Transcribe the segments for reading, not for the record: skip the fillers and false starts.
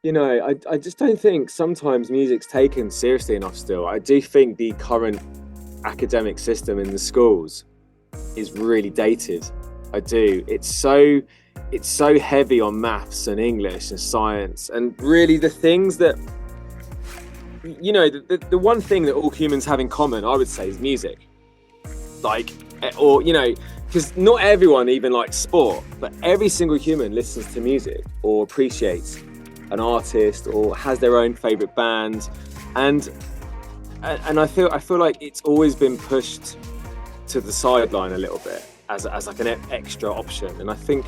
I just don't think sometimes music's taken seriously enough still. I do think the current academic system in the schools is really dated. I do. It's so heavy on maths and English and science, and really the things that the one thing that all humans have in common, I would say, is music. Like, or because not everyone even likes sport, but every single human listens to music or appreciates an artist or has their own favorite band, and I feel like it's always been pushed to the sideline a little bit as like an extra option. And I think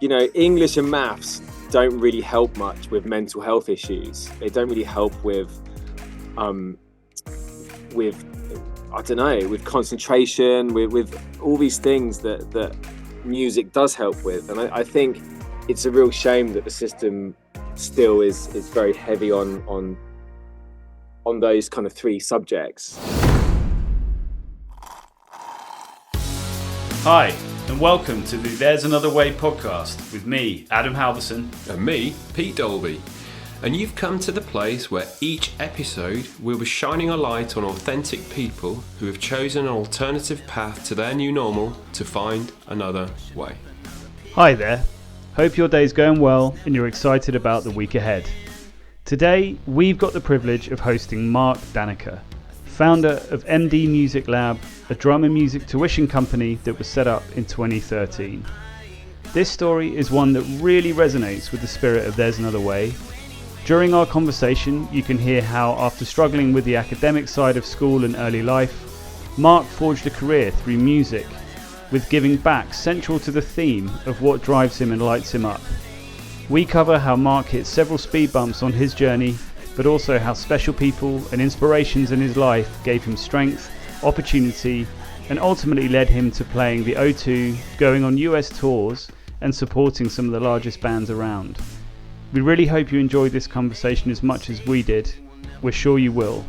English and maths don't really help much with mental health issues. They don't really help with I don't know, with concentration, with all these things that music does help with. And I think it's a real shame that the system still is very heavy on those kind of three subjects. Hi, and welcome to the There's Another Way podcast with me, Adam Halverson. And me, Pete Dolby. And you've come to the place where each episode we'll be shining a light on authentic people who have chosen an alternative path to their new normal to find another way. Hi there. Hope your day's going well and you're excited about the week ahead. Today, we've got the privilege of hosting Marc Danecker, founder of MD Music Lab, a drum and music tuition company that was set up in 2013. This story is one that really resonates with the spirit of There's Another Way. During our conversation, you can hear how, after struggling with the academic side of school and early life, Marc forged a career through music, with giving back central to the theme of what drives him and lights him up. We cover how Marc hit several speed bumps on his journey, but also how special people and inspirations in his life gave him strength, opportunity, and ultimately led him to playing the O2, going on US tours, and supporting some of the largest bands around. We really hope you enjoyed this conversation as much as we did. We're sure you will.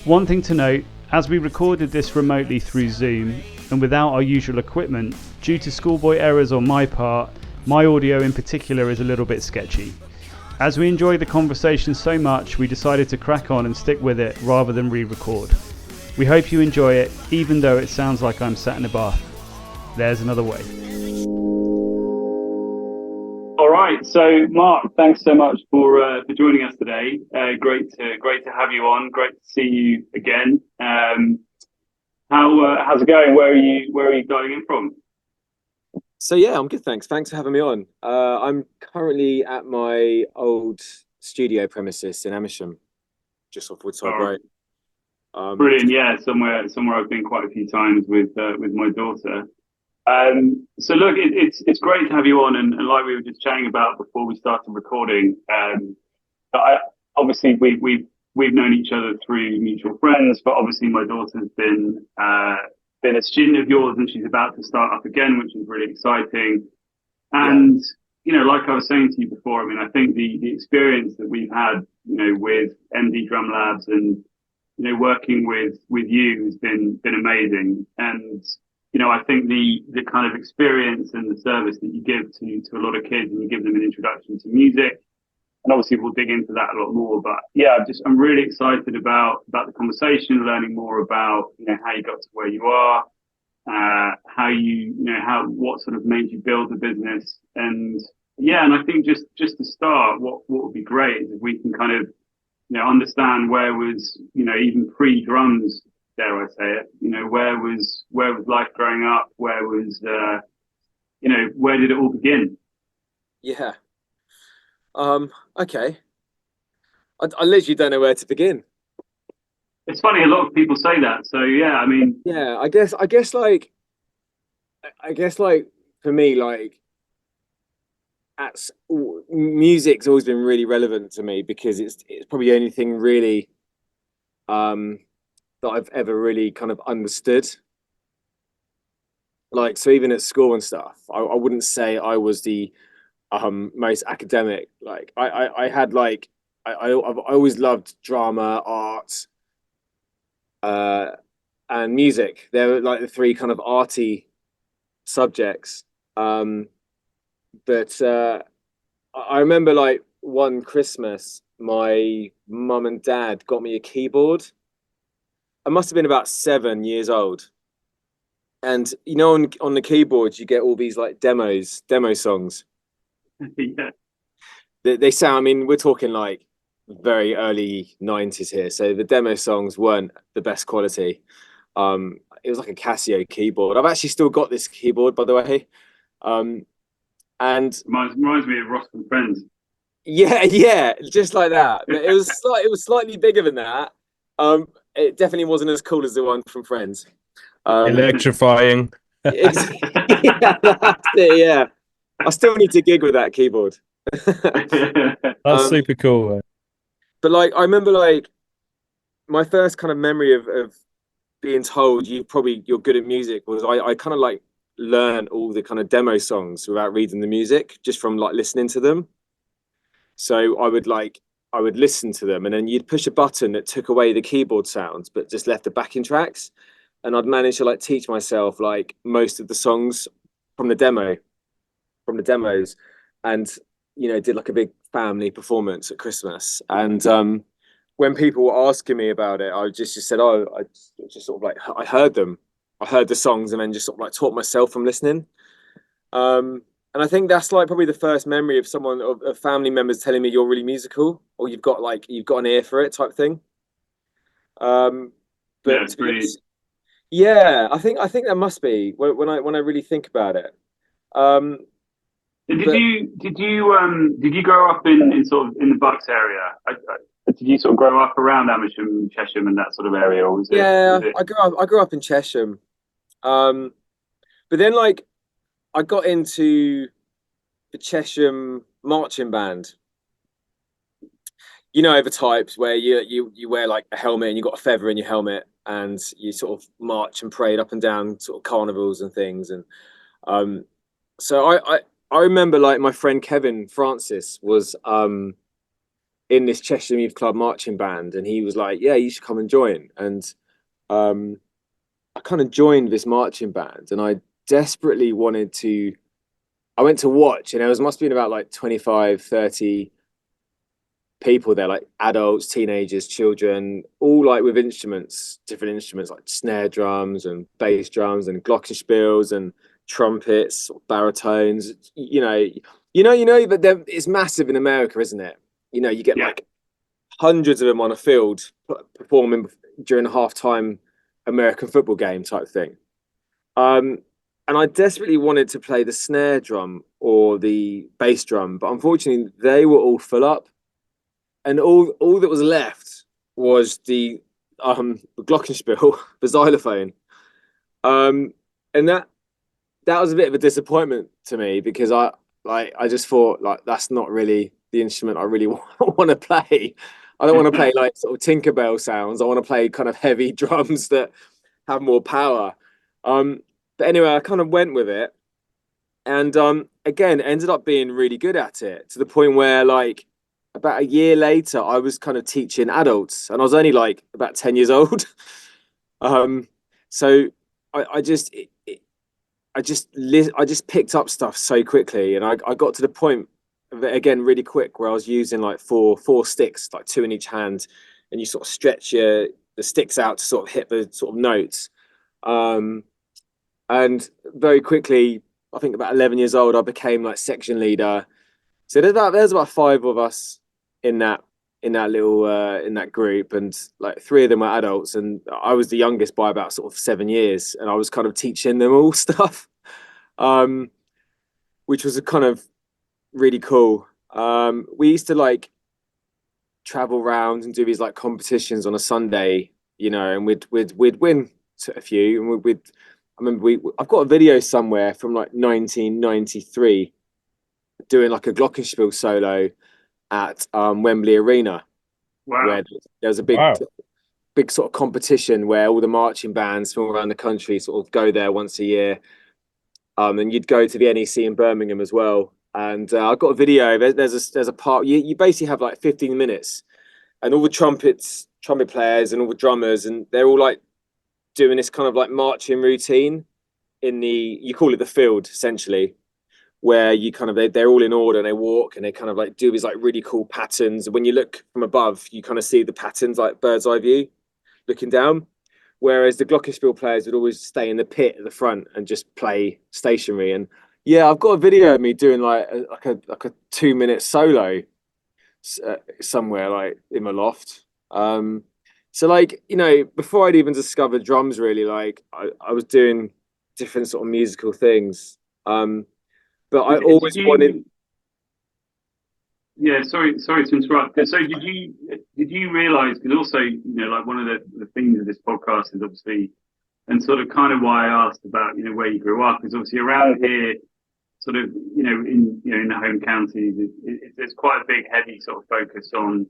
One thing to note, as we recorded this remotely through Zoom and without our usual equipment, due to schoolboy errors on my part, my audio in particular is a little bit sketchy. As we enjoyed the conversation so much, we decided to crack on and stick with it rather than re-record. We hope you enjoy it, even though it sounds like I'm sat in a bath. There's another way. All right, so Marc, thanks so much for joining us today. Great to have you on. Great to see you again. How's it going? Where are you dialing in from? So yeah, I'm good, thanks. Thanks for having me on. I'm currently at my old studio premises in Amersham, just off Woodside Road. Brilliant, yeah. Somewhere I've been quite a few times with my daughter. So look, it's great to have you on, and like we were just chatting about before we started recording. Obviously we've known each other through mutual friends, but obviously my daughter's been a student of yours, and she's about to start up again, which is really exciting. And like I was saying to you before, I mean, I think the experience that we've had, with MD Drum Labs and working with you has been amazing. And I think the kind of experience and the service that you give to a lot of kids, and you give them an introduction to music. And obviously we'll dig into that a lot more, but yeah, I'm really excited about the conversation, learning more about, how you got to where you are, what sort of made you build the business. And yeah, and I think just to start, what would be great is if we can kind of, understand where was, even pre-drums, dare I say it, where was life growing up? Where was, where did it all begin? Yeah. Okay. I literally don't know where to begin. It's funny, a lot of people say that. So yeah, I mean, yeah, I guess like for me, like music's always been really relevant to me, because it's probably the only thing really that I've ever really kind of understood. Like, so even at school and stuff, I wouldn't say I was the most academic. Like I had like I've always loved drama, art, and music. They're like the three kind of arty subjects. But I remember, like, one Christmas, my mum and dad got me a keyboard. I must have been about 7 years old. And you know, on the keyboards, you get all these like demo songs. Yeah. They sound, I mean, we're talking like very early 90s here. So the demo songs weren't the best quality. It was like a Casio keyboard. I've actually still got this keyboard, by the way. Um, and Reminds me of Ross and Friends. yeah, yeah, just like that. But it was slightly bigger than that. It definitely wasn't as cool as the one from Friends. Electrifying. Yeah, that's it, yeah. I still need to gig with that keyboard. That's super cool. But like, I remember like my first kind of memory of being told you're good at music was I kind of like learned all the kind of demo songs without reading the music, just from like listening to them. So I would listen to them, and then you'd push a button that took away the keyboard sounds but just left the backing tracks, and I'd managed to like teach myself like most of the songs from the demos, and did like a big family performance at Christmas. And when people were asking me about it, I just said, oh, I just sort of like I heard the songs, and then just sort of like taught myself from listening. And I think that's like probably the first memory of someone of family members telling me you're really musical, or you've got an ear for it type thing. But Yeah, it's pretty. Yeah, I think that must be when I really think about it. Did but- you grow up in sort of in the Bucks area? Did you sort of grow up around Amersham, Chesham, and that sort of area? Or was it... I grew up in Chesham. But then like I got into the Chesham marching band. You know, the types where you wear like a helmet and you got a feather in your helmet, and you sort of march and parade up and down sort of carnivals and things. And so I remember like my friend Kevin Francis was in this Chesham Youth Club marching band, and he was like, yeah, you should come and join. And I kind of joined this marching band, and I desperately wanted to. I went to watch, and must have been about like 25, 30 people there, like adults, teenagers, children, all like with different instruments like snare drums and bass drums and glockenspiels and trumpets, baritones. But it's massive in America, isn't it? You get like hundreds of them on a field performing during a halftime American football game type thing. And I desperately wanted to play the snare drum or the bass drum, but unfortunately they were all full up. And all that was left was the glockenspiel, the xylophone. And that was a bit of a disappointment to me, because I just thought like that's not really the instrument I really want to play. I don't want to play like sort of Tinkerbell sounds. I want to play kind of heavy drums that have more power. But anyway, I kind of went with it, and again ended up being really good at it, to the point where like about a year later I was kind of teaching adults, and I was only like about 10 years old. So I just picked up stuff so quickly, and I got to the point of it again really quick, where I was using like four sticks, like two in each hand, and you sort of stretch the sticks out to sort of hit the sort of notes. And very quickly, I think about 11 years old, I became like section leader. So there's about 5 of us in that group, and like 3 of them were adults, and I was the youngest by about sort of 7 years, and I was kind of teaching them all stuff, which was a kind of really cool. We used to like travel around and do these like competitions on a Sunday, and we'd win a few, and I remember I've got a video somewhere from like 1993 doing like a glockenspiel solo at Wembley Arena. Wow. Where there was a big sort of competition where all the marching bands from around the country sort of go there once a year. And you'd go to the NEC in Birmingham as well. And I've got a video. There's a part you basically have like 15 minutes, and all the trumpet players and all the drummers, and they're all like doing this kind of like marching routine you call it the field essentially, where you kind of they're all in order and they walk and they kind of like do these like really cool patterns. And when you look from above, you kind of see the patterns like bird's eye view looking down. Whereas the glockenspiel players would always stay in the pit at the front and just play stationary. And yeah, I've got a video of me doing like a 2 minute solo somewhere like in my loft. So like, you know, before I'd even discovered drums really, like I was doing different sort of musical things. But I always wanted. Yeah, sorry to interrupt. So did you realize, because also, you know, like one of the themes of this podcast is obviously, and sort of kind of why I asked about, you know, where you grew up, is obviously around here, sort of, you know, in the home counties, there's quite a big, heavy sort of focus on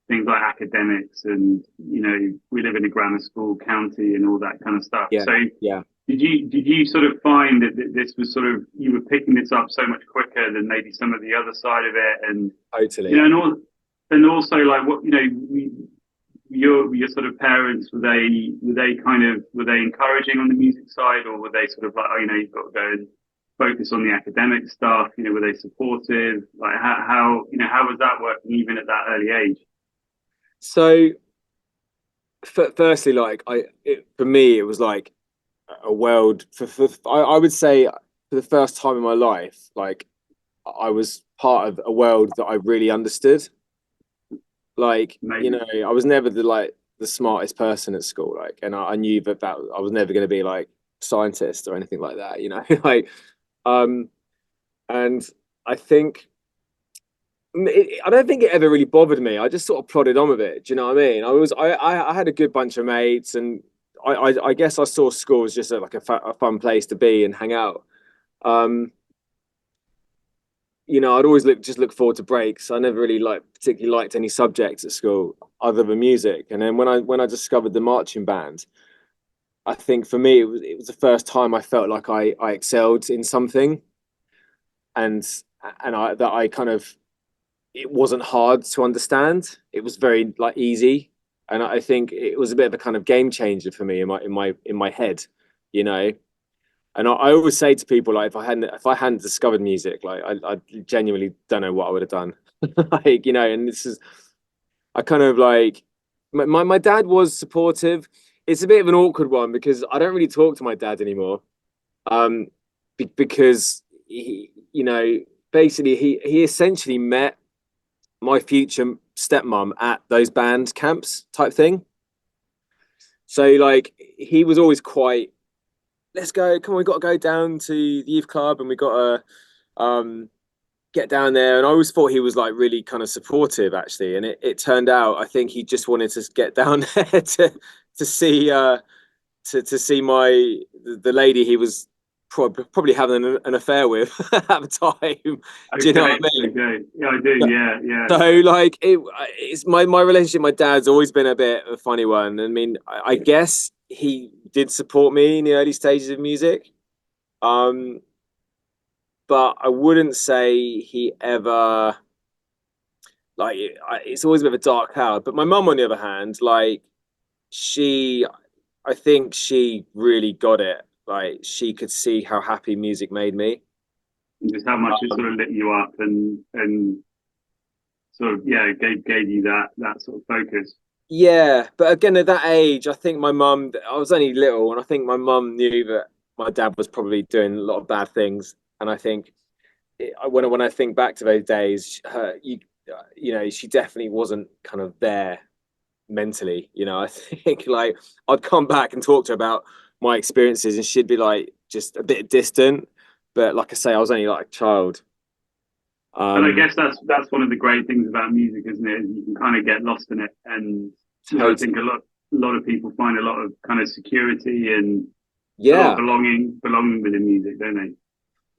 things like academics, and, you know, we live in a grammar school county and all that kind of stuff. Yeah, So yeah. did you sort of find that this was sort of, you were picking this up so much quicker than maybe some of the other side of it? And Totally. you know, and also like, what, you know, your sort of parents, were they encouraging on the music side, or were they sort of like, oh, you know, you've got to go and focus on the academic stuff? You know, were they supportive? Like how you know, how was that working even at that early age? So, firstly, like for me, it was like a world. I would say for the first time in my life, like I was part of a world that I really understood. Like, you know, I was never the smartest person at school. Like, and I knew that I was never going to be like scientist or anything like that. You know, like, and I think. I don't think it ever really bothered me. I just sort of plodded on with it. Do you know what I mean? I had a good bunch of mates, and I guess I saw school as just like a fun place to be and hang out. Um, you know, I'd always look forward to breaks. I never really particularly liked any subjects at school other than music. And then when I discovered the marching band, I think for me it was the first time I felt like I excelled in something, and I kind of, it wasn't hard to understand. It was very like easy, and I think it was a bit of a kind of game changer for me in my head, you know. And I always say to people, like, if I hadn't discovered music, like I genuinely don't know what I would have done. Like, you know, and this is, I kind of like, my dad was supportive. It's a bit of an awkward one because I don't really talk to my dad anymore. Um, because you know, basically he essentially met my future stepmom at those band camps type thing. So like he was always quite, let's go, come on, we got to go down to the youth club and we got to get down there. And I always thought he was like really kind of supportive actually. And it turned out I think he just wanted to get down there to see to see the lady he was probably having an affair with at the time. Do you know what I mean? Okay. Yeah, I do. Yeah. So like it's my relationship with my dad's always been a bit of a funny one. I mean, I guess he did support me in the early stages of music. But I wouldn't say he ever, like, it's always a bit of a dark cloud. But my mum, on the other hand, like, I think she really got it. Like, she could see how happy music made me. Just how much it sort of lit you up, and sort of, yeah, gave you that sort of focus. Yeah, but again, at that age, I think my mum, I was only little, and I think my mum knew that my dad was probably doing a lot of bad things. And I think when I think back to those days, you know, she definitely wasn't kind of there mentally. You know, I think like I'd come back and talk to her about my experiences, and she'd be like just a bit distant. But like I say, I was only like a child. But I guess that's one of the great things about music, isn't it? You can kind of get lost in it, and you know, I think a lot of people find a lot of kind of security and a lot of belonging within music, don't they?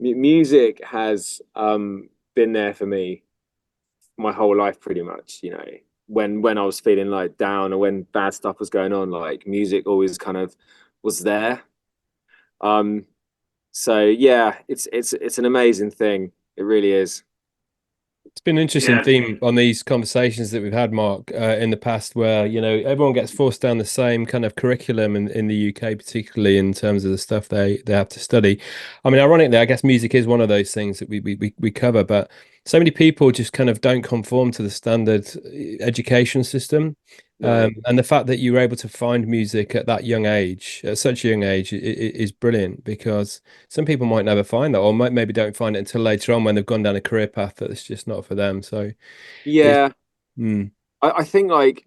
Music has been there for me my whole life, pretty much. You know, when I was feeling like down or when bad stuff was going on, like music always kind of was there. So yeah, it's an amazing thing. It really is. It's been an interesting Yeah, theme on these conversations that we've had, Mark, in the past, where everyone gets forced down the same kind of curriculum in the UK, particularly in terms of the stuff they have to study. I mean, ironically, I guess music is one of those things that we cover, but so many people just kind of don't conform to the standard education system. No. And the fact that you were able to find music at that young age, at such a young age, is brilliant, because some people might never find that, or might maybe don't find it until later on when they've gone down a career path that's just not for them. So it's Yeah, mm, I think like,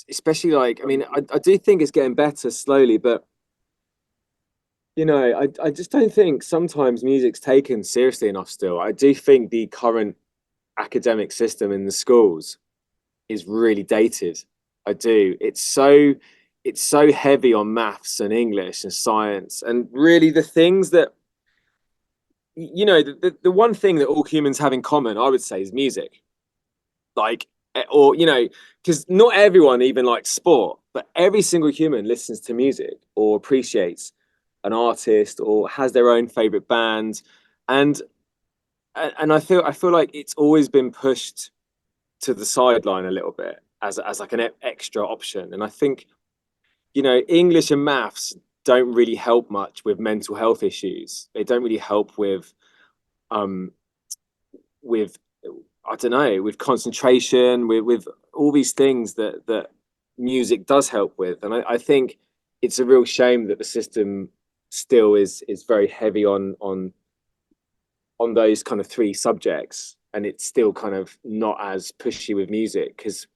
especially like, I mean, I do think it's getting better slowly, but I just don't think sometimes music's taken seriously enough still. I do think the current academic system in the schools is really dated. I do. It's so heavy on maths and English and science, and really the things that the one thing that all humans have in common, I would say, is music. Like, or because not everyone even likes sport, but every single human listens to music or appreciates an artist or has their own favorite band, and and I feel like it's always been pushed to the sideline a little bit as like an extra option. And I think English and maths don't really help much with mental health issues. They don't really help um with I don't know, with concentration, with all these things that music does help with. And I think it's a real shame that the system still is very heavy on those kind of three subjects, and it's still kind of not as pushy with music. Because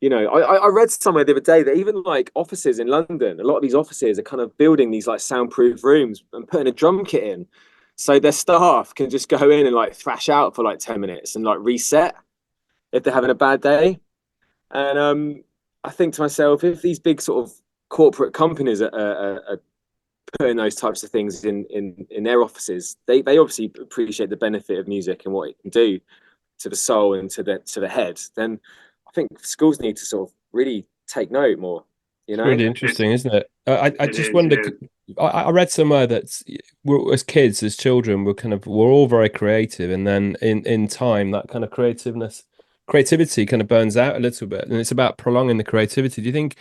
I read somewhere the other day that even like offices in London, a lot of these offices are kind of building these like soundproof rooms and putting a drum kit in, so their staff can just go in and like thrash out for like 10 minutes and like reset if they're having a bad day. And I think to myself, if these big sort of corporate companies are putting those types of things in their offices, they obviously appreciate the benefit of music and what it can do to the soul and to the head. Then I think schools need to sort of really take note more. You it's know, really it, interesting, isn't it? I it just is. wonder. Yeah. I read somewhere that as kids, as children, we're all very creative, and then in time, that kind of creativity kind of burns out a little bit, and it's about prolonging the creativity. Do you think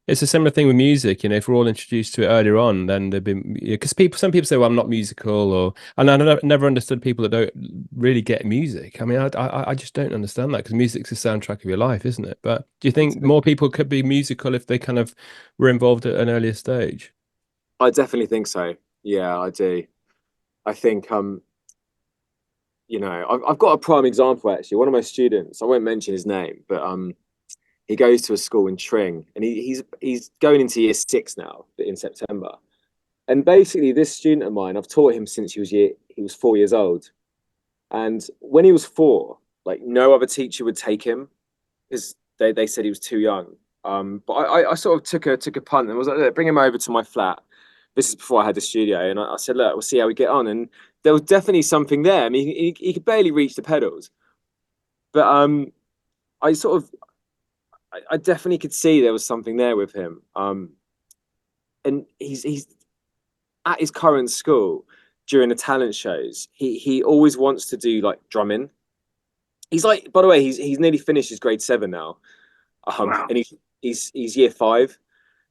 it's a similar thing with music? If we're all introduced to it earlier on, then there've been, because some people say, "Well, I'm not musical," and I never understood people that don't really get music. I mean, I just don't understand that, because music's the soundtrack of your life, isn't it? But do you think more people could be musical if they kind of were involved at an earlier stage? I definitely think so. Yeah, I do. I think I've got a prime example actually. One of my students, I won't mention his name, but he goes to a school in Tring, and he's going into year 6 now in September. And basically, this student of mine, I've taught him since he was 4 years old. And when he was 4, like no other teacher would take him because they said he was too young. But I sort of took a punt and was like, "Look, bring him over to my flat." This is before I had the studio, and I said, "Look, we'll see how we get on." And there was definitely something there. I mean, he could barely reach the pedals, but I sort of I definitely could see there was something there with him. And he's at his current school during the talent shows. He always wants to do like drumming. He's like, by the way, he's nearly finished his grade 7 now. Wow. And he's year 5.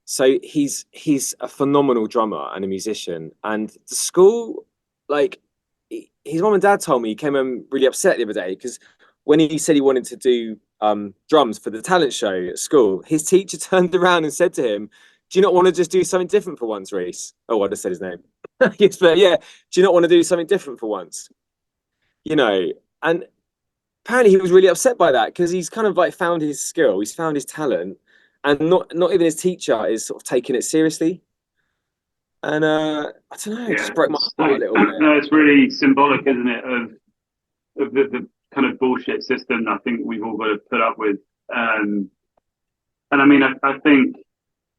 So he's a phenomenal drummer and a musician. And the school, like, his mom and dad told me he came home really upset the other day because when he said he wanted to do drums for the talent show at school, his teacher turned around and said to him, "Do you not want to just do something different for once, Reese?" Oh, I just said his name. Yes, but yeah. Do you not want to do something different for once? You know, and apparently he was really upset by that because he's kind of like found his skill, he's found his talent, and not even his teacher is sort of taking it seriously. And I don't know, it Yeah. just broke my heart a little bit. No, it's really symbolic, isn't it, of the kind of bullshit system I think we've all got to put up with. And I mean, I think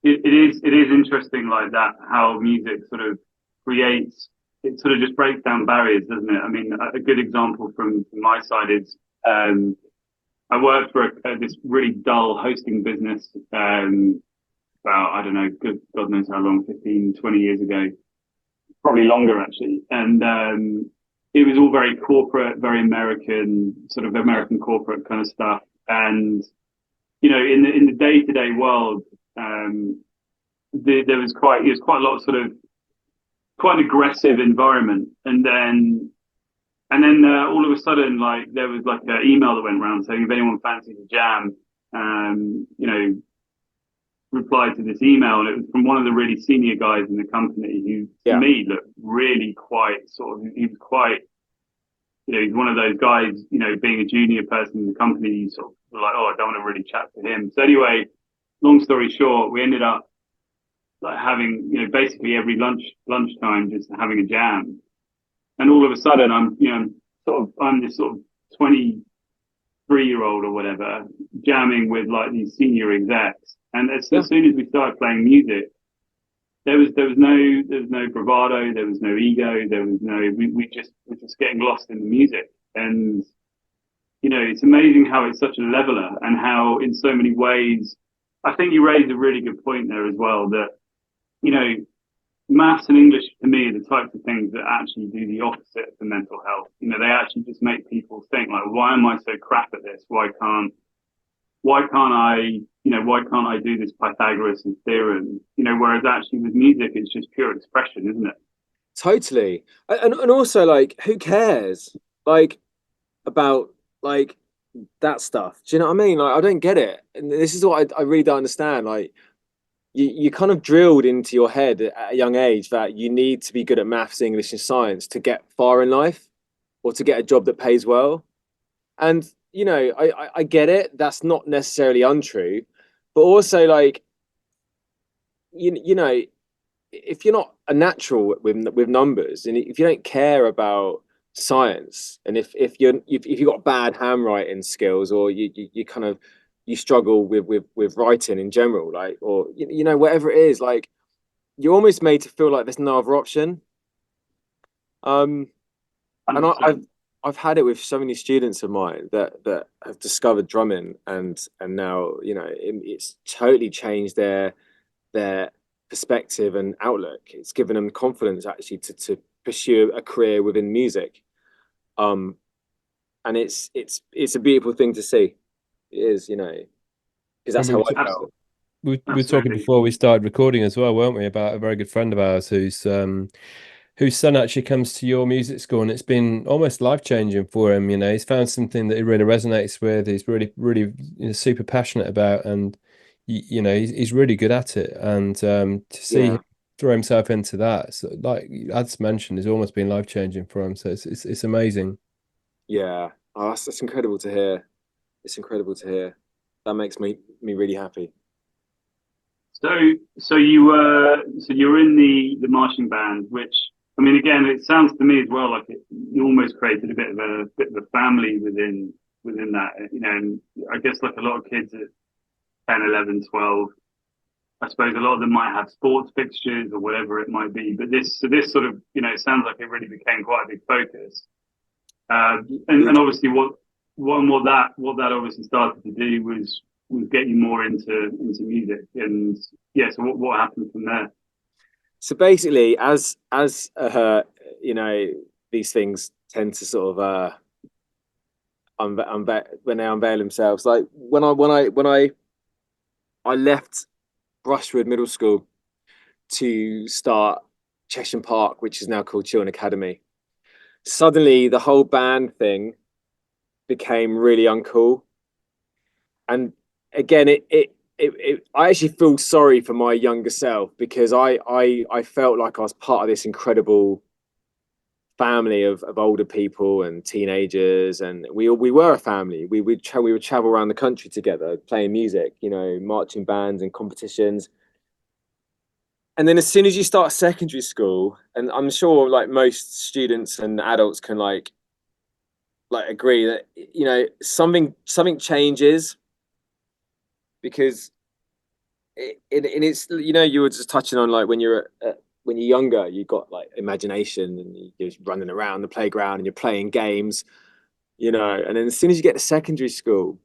it is interesting like that, how music sort of creates, it sort of just breaks down barriers, doesn't it? I mean, a good example from my side is I worked for this really dull hosting business about, I don't know, God knows how long, 15, 20 years ago, probably longer actually. And it was all very corporate, very American, sort of American corporate kind of stuff. And, you know, in the day-to-day world, there was quite a lot of sort of quite an aggressive environment. And then all of a sudden, like, there was like an email that went around saying if anyone fancies a jam, you know, reply to this email. And it was from one of the really senior guys in the company who, to me, looked really quite sort of, he was quite, you know, he's one of those guys, you know, being a junior person in the company, you sort of were like, oh, I don't want to really chat to him. So anyway, long story short, we ended up like having, you know, basically every lunchtime just having a jam. And all of a sudden I'm this sort of 23-year-old or whatever, jamming with like these senior execs. And as soon as we started playing music, there was no bravado, there was no ego, we were just getting lost in the music. And, you know, it's amazing how it's such a leveler, and how in so many ways, I think you raised a really good point there as well, that, you know, maths and English to me are the types of things that actually do the opposite for mental health. You know, they actually just make people think like, why am I so crap at this? Why can't I do this Pythagoras theorem? You know, whereas actually with music, it's just pure expression, isn't it? Totally. And also, like, who cares, like, about like that stuff? Do you know what I mean? Like, I don't get it. And this is what I really don't understand. Like, you kind of drilled into your head at a young age that you need to be good at maths, English, and science to get far in life, or to get a job that pays well. And, you know, I get it. That's not necessarily untrue, but also, like, you know, if you're not a natural with numbers, and if you don't care about science, and if you've got bad handwriting skills, or you kind of, you struggle with writing in general, like, or you know, whatever it is, like, you're almost made to feel like there's no other option. And I've had it with so many students of mine that have discovered drumming, and now, you know, it's totally changed their perspective and outlook. It's given them confidence actually to pursue a career within music. And it's a beautiful thing to see. It is, you know, because that's how I felt. We were talking before we started recording as well, weren't we, about a very good friend of ours whose son actually comes to your music school, and it's been almost life-changing for him. You know, he's found something that he really resonates with. He's really, really, you know, super passionate about, and you know, he's really good at it. And to see him throw himself into that, so, like as mentioned, has almost been life-changing for him. So it's amazing. Yeah, oh, that's incredible to hear. It's incredible to hear. That makes me really happy. So you were in the marching band, which, I mean, again, it sounds to me as well like you almost created a bit of a family within that, you know. And I guess like a lot of kids at 10, 11, 12, I suppose a lot of them might have sports fixtures or whatever it might be. But this sort of, you know, it sounds like it really became quite a big focus. And obviously what that obviously started to do was get you more into music. And yeah, so what happened from there? So basically, as you know, these things tend to sort of when they unveil themselves. Like when I left Brushwood Middle School to start Chesham Park, which is now called Chiltern Academy, suddenly the whole band thing became really uncool. And again, I actually feel sorry for my younger self, because I felt like I was part of this incredible family of older people and teenagers, and we were a family. We would travel around the country together playing music, you know, marching bands and competitions. And then as soon as you start secondary school, and I'm sure like most students and adults can like agree that, you know, something changes, because it's, you know, you were just touching on like when you're younger, you've got like imagination, and you're just running around the playground and you're playing games, you know. And then as soon as you get to secondary school,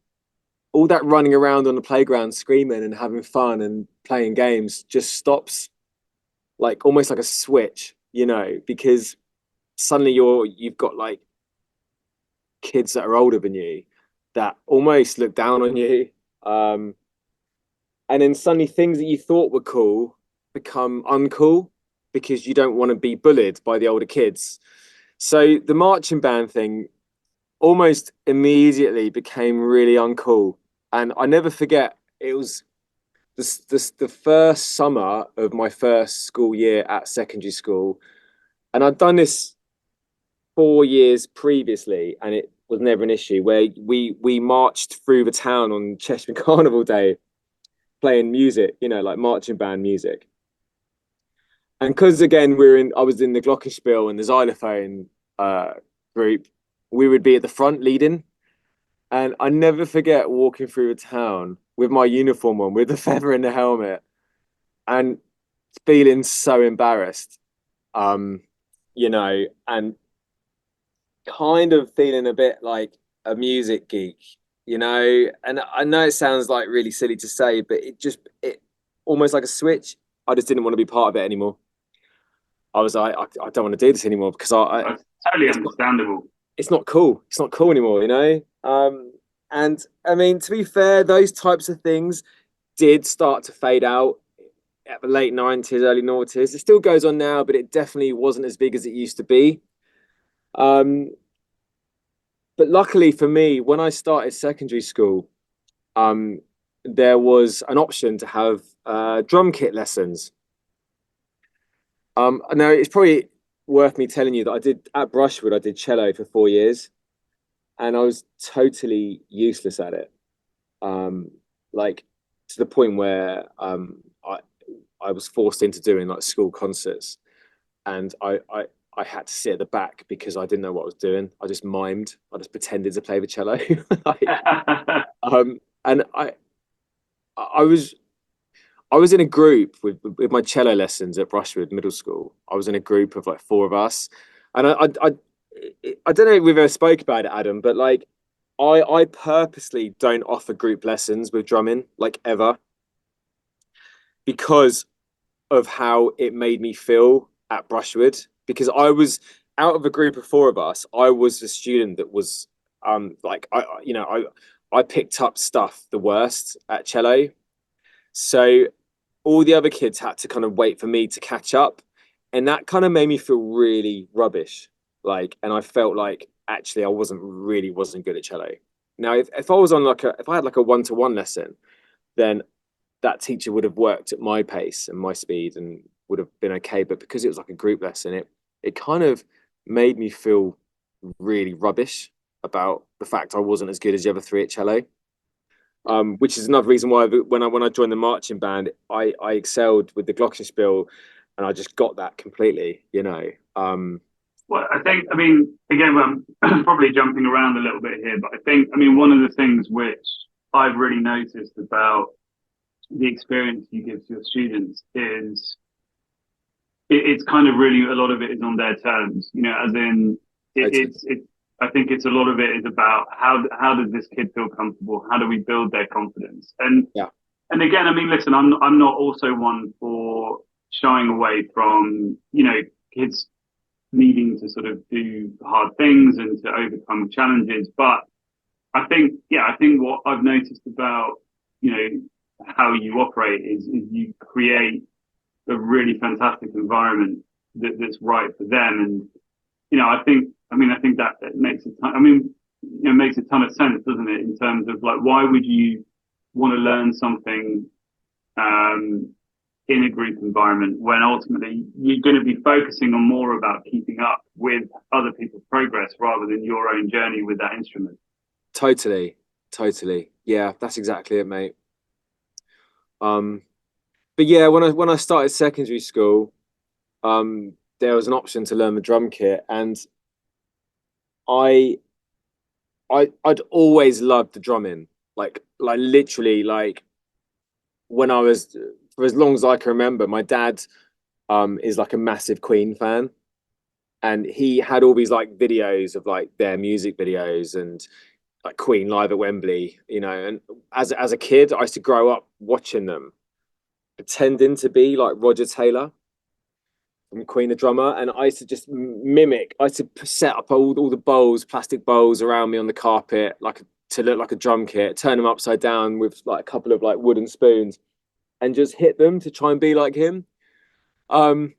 all that running around on the playground screaming and having fun and playing games just stops, like almost like a switch, you know, because suddenly you've got like kids that are older than you that almost look down on you. And then suddenly things that you thought were cool become uncool because you don't want to be bullied by the older kids. So the marching band thing almost immediately became really uncool. And I never forget, it was the first summer of my first school year at secondary school. And I'd done this 4 years previously, and it was never an issue, where we marched through the town on Cheshire Carnival Day playing music, like marching band music. And because again I was in the glockenspiel and the xylophone group, we would be at the front leading. And I never forget walking through the town with my uniform on, with the feather in the helmet, and feeling so embarrassed, and kind of feeling a bit like a music geek, and I know it sounds like really silly to say, but it almost like a switch. I just didn't want to be part of it anymore. I was like, I don't want to do this anymore because That's totally understandable. It's not cool. It's not cool anymore, and I mean, to be fair, those types of things did start to fade out at the late 90s, early noughties. It still goes on now, but it definitely wasn't as big as it used to be. But luckily for me, when I started secondary school, there was an option to have drum kit lessons. Now it's probably worth me telling you that I did at Brushwood, I did cello for 4 years, and I was totally useless at it. Like to the point where I was forced into doing like school concerts, and I had to sit at the back because I didn't know what I was doing. I just mimed. I just pretended to play the cello. And I was in a group with my cello lessons at Brushwood Middle School. I was in a group of like 4 of us, and I don't know if we've ever spoke about it, Adam, but like I purposely don't offer group lessons with drumming, like ever, because of how it made me feel at Brushwood. Because I was out of a group of 4 of us, I was the student that was like I picked up stuff the worst at cello. So all the other kids had to kind of wait for me to catch up. And that kind of made me feel really rubbish. Like, and I felt like actually I wasn't good at cello. Now, if I was on if I had like a 1-to-1 lesson, then that teacher would have worked at my pace and my speed and would have been okay. But because it was like a group lesson, it kind of made me feel really rubbish about the fact I wasn't as good as the other 3 at cello. Which is another reason why when I joined the marching band, I excelled with the glockenspiel, and I just got that completely. Well, I mean, again, I'm probably jumping around a little bit here, but I mean, one of the things which I've really noticed about the experience you give to your students is it's kind of really, a lot of it is on their terms, as in it's I think it's a lot of it is about how does this kid feel comfortable? How do we build their confidence? And Yeah. And again, I mean, listen, I'm not also one for shying away from, kids needing to sort of do hard things and to overcome challenges. But I think what I've noticed about, how you operate is you create a really fantastic environment that's right for them. And, I think that makes makes a ton of sense, doesn't it? In terms of like, why would you want to learn something in a group environment when ultimately you're going to be focusing on more about keeping up with other people's progress rather than your own journey with that instrument? Totally. Yeah, that's exactly it, mate. But yeah, when I started secondary school, there was an option to learn the drum kit, and I'd always loved the drumming, like literally, like when I was, for as long as I can remember. My dad is like a massive Queen fan, and he had all these like videos of like their music videos and like Queen live at Wembley, and as a kid I used to grow up watching them, pretending to be like Roger Taylor. from Queen, the drummer, and I used to just mimic. I used to set up all the bowls, plastic bowls around me on the carpet, to look like a drum kit, turn them upside down with like a couple of like wooden spoons, and just hit them to try and be like him. Um,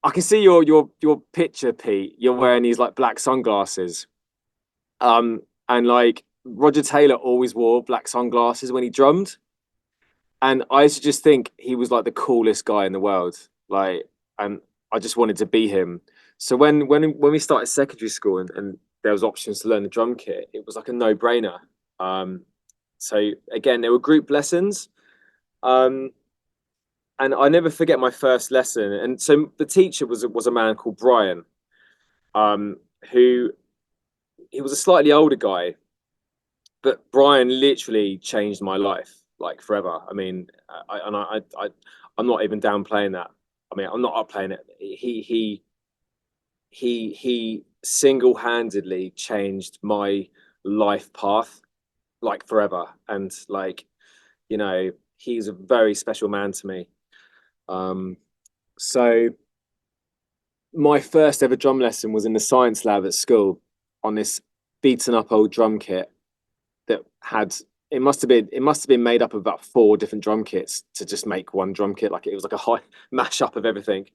I can see your picture, Pete. You're wearing these like black sunglasses. And like Roger Taylor always wore black sunglasses when he drummed. And I used to just think he was like the coolest guy in the world. Like, and I just wanted to be him. So when we started secondary school and there was options to learn the drum kit, it was like a no-brainer. Um, so again, there were group lessons. Um, and I never forget my first lesson. And so the teacher was a man called Brian, who he was a slightly older guy, but Brian literally changed my life like forever. I mean, I'm not even downplaying that. I mean, I'm not upplaying it. He single-handedly changed my life path like forever, and like, you know, he's a very special man to me. So my first ever drum lesson was in the science lab at school on this beaten up old drum kit that had it must have been made up of about 4 different drum kits to just make one drum kit. Like it was like a high mashup of everything.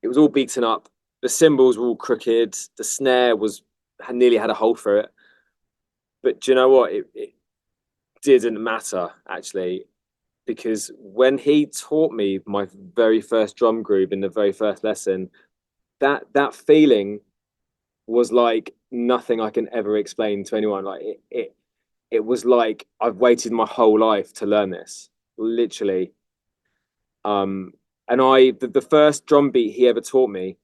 It was all beaten up. The cymbals were all crooked. The snare had nearly had a hole through it. But do you know what? It didn't matter actually, because when he taught me my very first drum groove in the very first lesson, that feeling was like nothing I can ever explain to anyone. Like it was like I've waited my whole life to learn this, literally. And the first drum beat he ever taught me,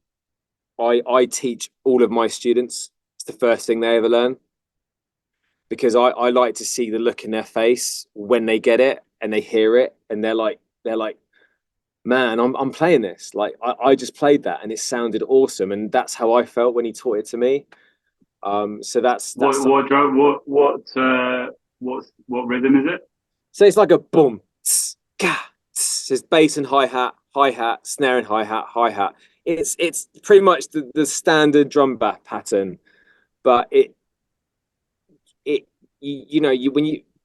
I teach all of my students. It's the first thing they ever learn, because I like to see the look in their face when they get it and they hear it and they're like, man, I'm playing this. Like I just played that and it sounded awesome, and that's how I felt when he taught it to me. So that's what drum what rhythm is it? so it's like a boom, tss, ka, tss. It's bass and hi hat, snare and hi hat. It's pretty much the standard drum bass pattern, but it you know,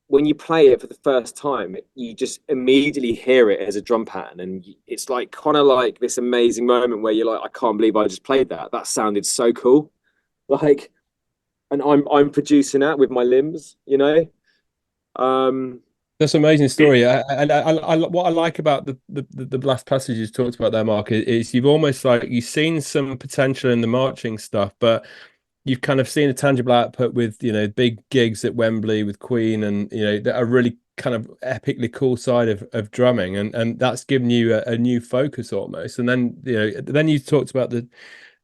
when you play it for the first time, you just immediately hear it as a drum pattern, and it's like kind of like this amazing moment where you're like, I can't believe I just played that. That sounded so cool, like, and I'm producing that with my limbs, you know. Um, That's an amazing story. What I like about the last passage you talked about there, Mark, is you've almost like you've seen some potential in the marching stuff, but you've kind of seen a tangible output with, you know, big gigs at Wembley with Queen, and you know, that are really kind of epically cool side of drumming, and that's given you a new focus almost. And then, you know, then you talked about the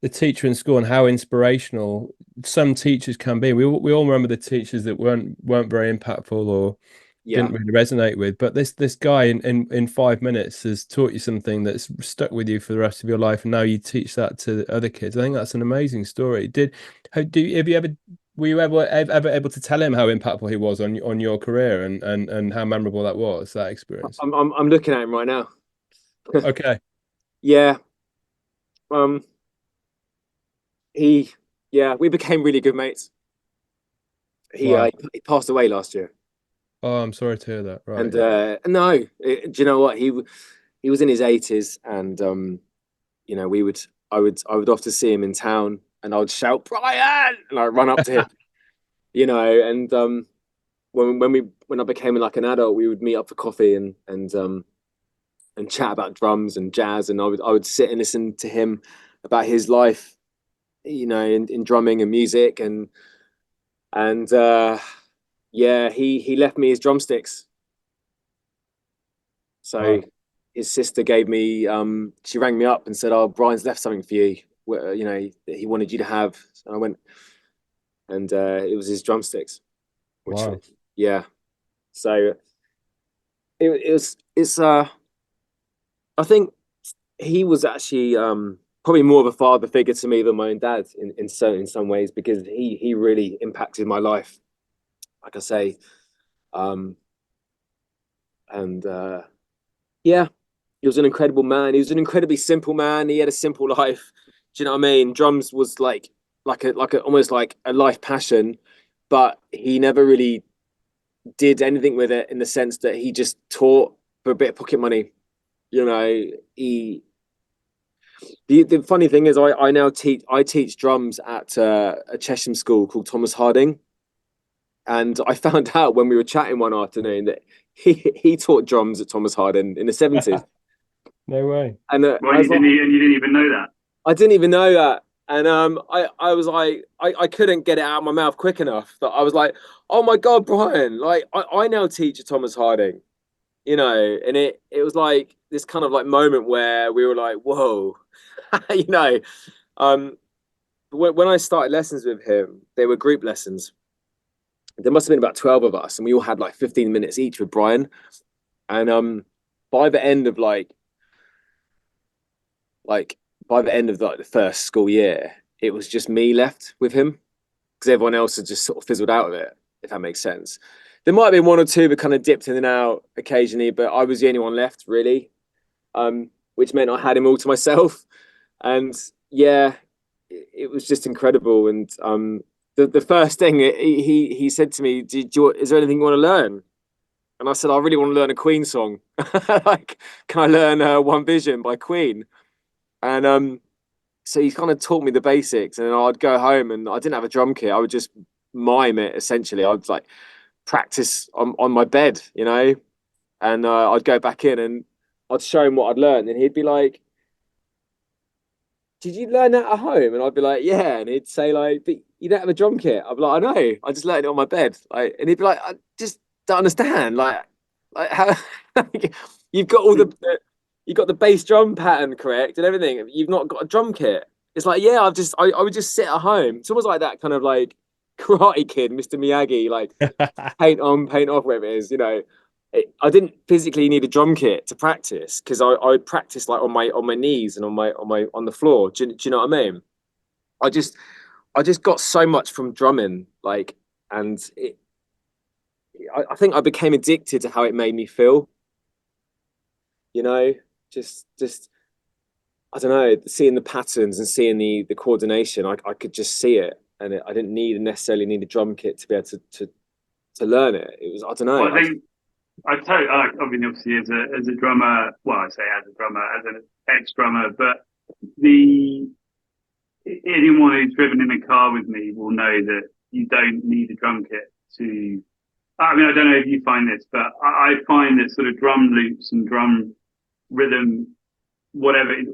teacher in school and how inspirational some teachers can be. We all remember the teachers that weren't very impactful or yeah, didn't really resonate with, but this guy in 5 minutes has taught you something that's stuck with you for the rest of your life, and now you teach that to other kids. I think that's an amazing story. Have you ever were you ever able to tell him how impactful he was on your career, and how memorable that was, that experience? I'm looking at him right now. Okay. Yeah. Um, he, yeah, we became really good mates. Wow. He passed away last year, Oh, I'm sorry to hear that. Right. and no, do you know what, he was in his 80s, and you know, I would often see him in town, and I would shout Brian, and I'd run up to him, you know, and when I became like an adult, we would meet up for coffee and chat about drums and jazz, and I would sit and listen to him about his life, you know, in drumming and music, and yeah, he left me his drumsticks. So Wow. his sister gave me, she rang me up and said, oh, Brian's left something for you, you know, that he wanted you to have. And I went, and it was his drumsticks, which, Wow. yeah. So it's I think he was actually probably more of a father figure to me than my own dad in some ways, because he really impacted my life, like I say. Um and yeah, he was an incredible man. He was an incredibly simple man. He had a simple life. Do you know what I mean? Drums was like a almost like a life passion, but he never really did anything with it in the sense that he just taught for a bit of pocket money. You know, the funny thing is I now teach drums at a Chesham school called Thomas Harding. And I found out when we were chatting one afternoon that he taught drums at Thomas Harding in the 70s. No way. And Well, you didn't even know that. I didn't even know that. And I was like, I couldn't get it out of my mouth quick enough. That I was like, oh my God, Brian, like I now teach at Thomas Harding, you know, and it was like this kind of like moment where we were like, whoa, you know. Um, when I started lessons with him, they were group lessons. There must have been about 12 of us, and we all had like 15 minutes each with Brian. And by the end of like by the end of like the first school year, it was just me left with him because everyone else had just sort of fizzled out of it, if that makes sense. There might have been one or two that kind of dipped in and out occasionally, but I was the only one left really, which meant I had him all to myself. And yeah, it was just incredible. And the first thing he said to me, is there anything you want to learn? And I said, I really want to learn a Queen song. Like, can I learn One Vision by Queen? And so he kind of taught me the basics, and then I'd go home and I didn't have a drum kit. I would just mime it essentially. I'd like practice on my bed, you know, and I'd go back in and I'd show him what I'd learned, and he'd be like, did you learn that at home? And I'd be like, yeah. And he'd say like, but you don't have a drum kit. I'd be like, I know, I just learned it on my bed. Like, and he'd be like, I just don't understand. Like how you've got all you've got the bass drum pattern correct and everything. You've not got a drum kit. It's like, yeah, I would just sit at home. It's almost like that kind of like Karate Kid, Mr. Miyagi, like paint on, paint off, whatever it is, you know. I didn't physically need a drum kit to practice because I practice like on my knees and on the floor. Do you know what I mean? I just got so much from drumming, like, and I think I became addicted to how it made me feel. You know, just I don't know, seeing the patterns and seeing the coordination. I could just see it, and I didn't necessarily need a drum kit to be able to learn it. It was, I don't know. Well, I mean, obviously, as a drummer, well, I say as a drummer, as an ex-drummer, but anyone who's driven in a car with me will know that you don't need a drum kit to. I mean, I don't know if you find this, but I find that sort of drum loops and drum rhythm, whatever, it's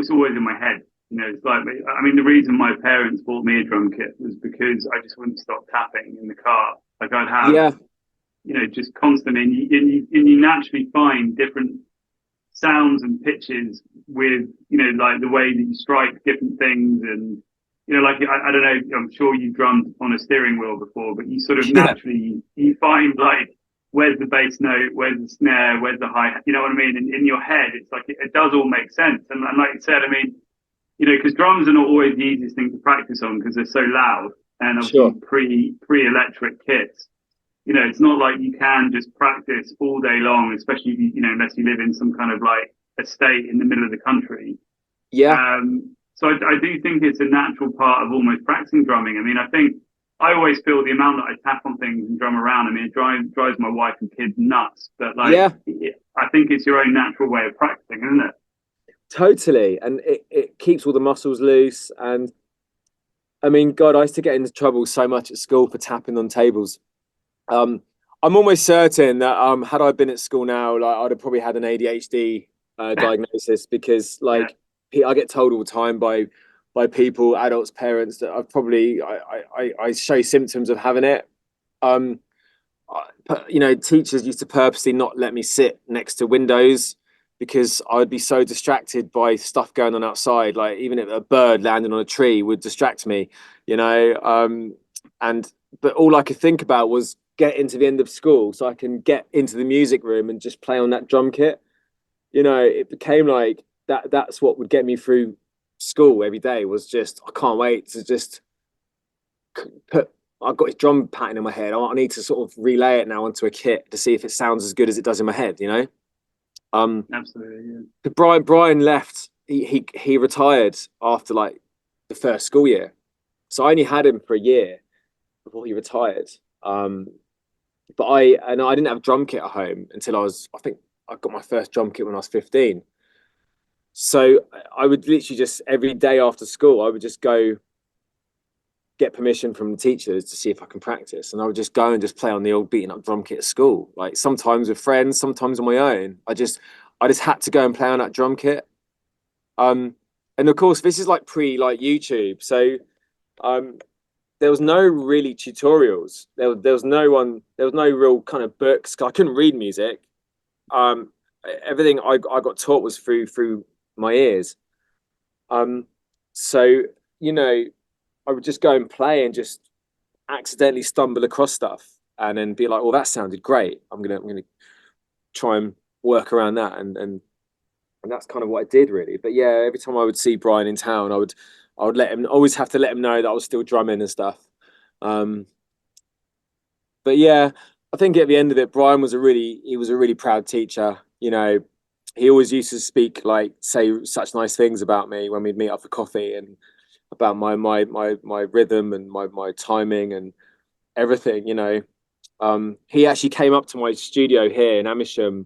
always in my head. You know, it's like, I mean, the reason my parents bought me a drum kit was because I just wouldn't stop tapping in the car. Like I'd have. Yeah. You know, just constantly, and you naturally find different sounds and pitches with, you know, like the way that you strike different things, and you know, like I don't know, I'm sure you drummed on a steering wheel before, but you sort of naturally you find like where's the bass note, where's the snare, where's the hi-hat, you know what I mean? And in your head, it's like it does all make sense, and like you said, I mean, you know, because drums are not always the easiest thing to practice on because they're so loud, and obviously pre-electric kits. You know, it's not like you can just practice all day long, especially, you know, unless you live in some kind of like estate in the middle of the country. Yeah. So I do think it's a natural part of almost practicing drumming. I mean, I always feel the amount that I tap on things and drum around, I mean, it drives my wife and kids nuts. But like, yeah. I think it's your own natural way of practicing, isn't it? Totally. And it keeps all the muscles loose. And I mean, God, I used to get into trouble so much at school for tapping on tables. I'm almost certain that had I been at school now, like I'd have probably had an ADHD diagnosis because like I get told all the time by people, adults, parents, that I've probably I show symptoms of having it. You know, teachers used to purposely not let me sit next to windows because I'd be so distracted by stuff going on outside. Like even if a bird landing on a tree would distract me, you know. But all I could think about was get into the end of school so I can get into the music room and just play on that drum kit. You know, it became like that's what would get me through school every day, was just, I can't wait to just put, I've got this drum pattern in my head. I need to sort of relay it now onto a kit to see if it sounds as good as it does in my head, you know? Absolutely, yeah. Brian left. He retired after like the first school year, so I only had him for a year before he retired. But I didn't have drum kit at home until I think I got my first drum kit when I was 15. So I would literally just every day after school, I would just go get permission from the teachers to see if I can practice. And I would just go and just play on the old beaten up drum kit at school. Like sometimes with friends, sometimes on my own. I just had to go and play on that drum kit. And of course this is like pre like YouTube. So there was no really tutorials. There was no real kind of books. I couldn't read music. Um Everything I got taught was through my ears. So you know, I would just go and play and just accidentally stumble across stuff and then be like, "Well, that sounded great. I'm gonna try and work around that." And that's kind of what I did really. But yeah, every time I would see Brian in town, I would always have to let him know that I was still drumming and stuff. Um, but yeah, I think at the end of it, Brian was he was a really proud teacher. You know, he always used to speak like say such nice things about me when we'd meet up for coffee and about my rhythm and my timing and everything. You know, he actually came up to my studio here in Amersham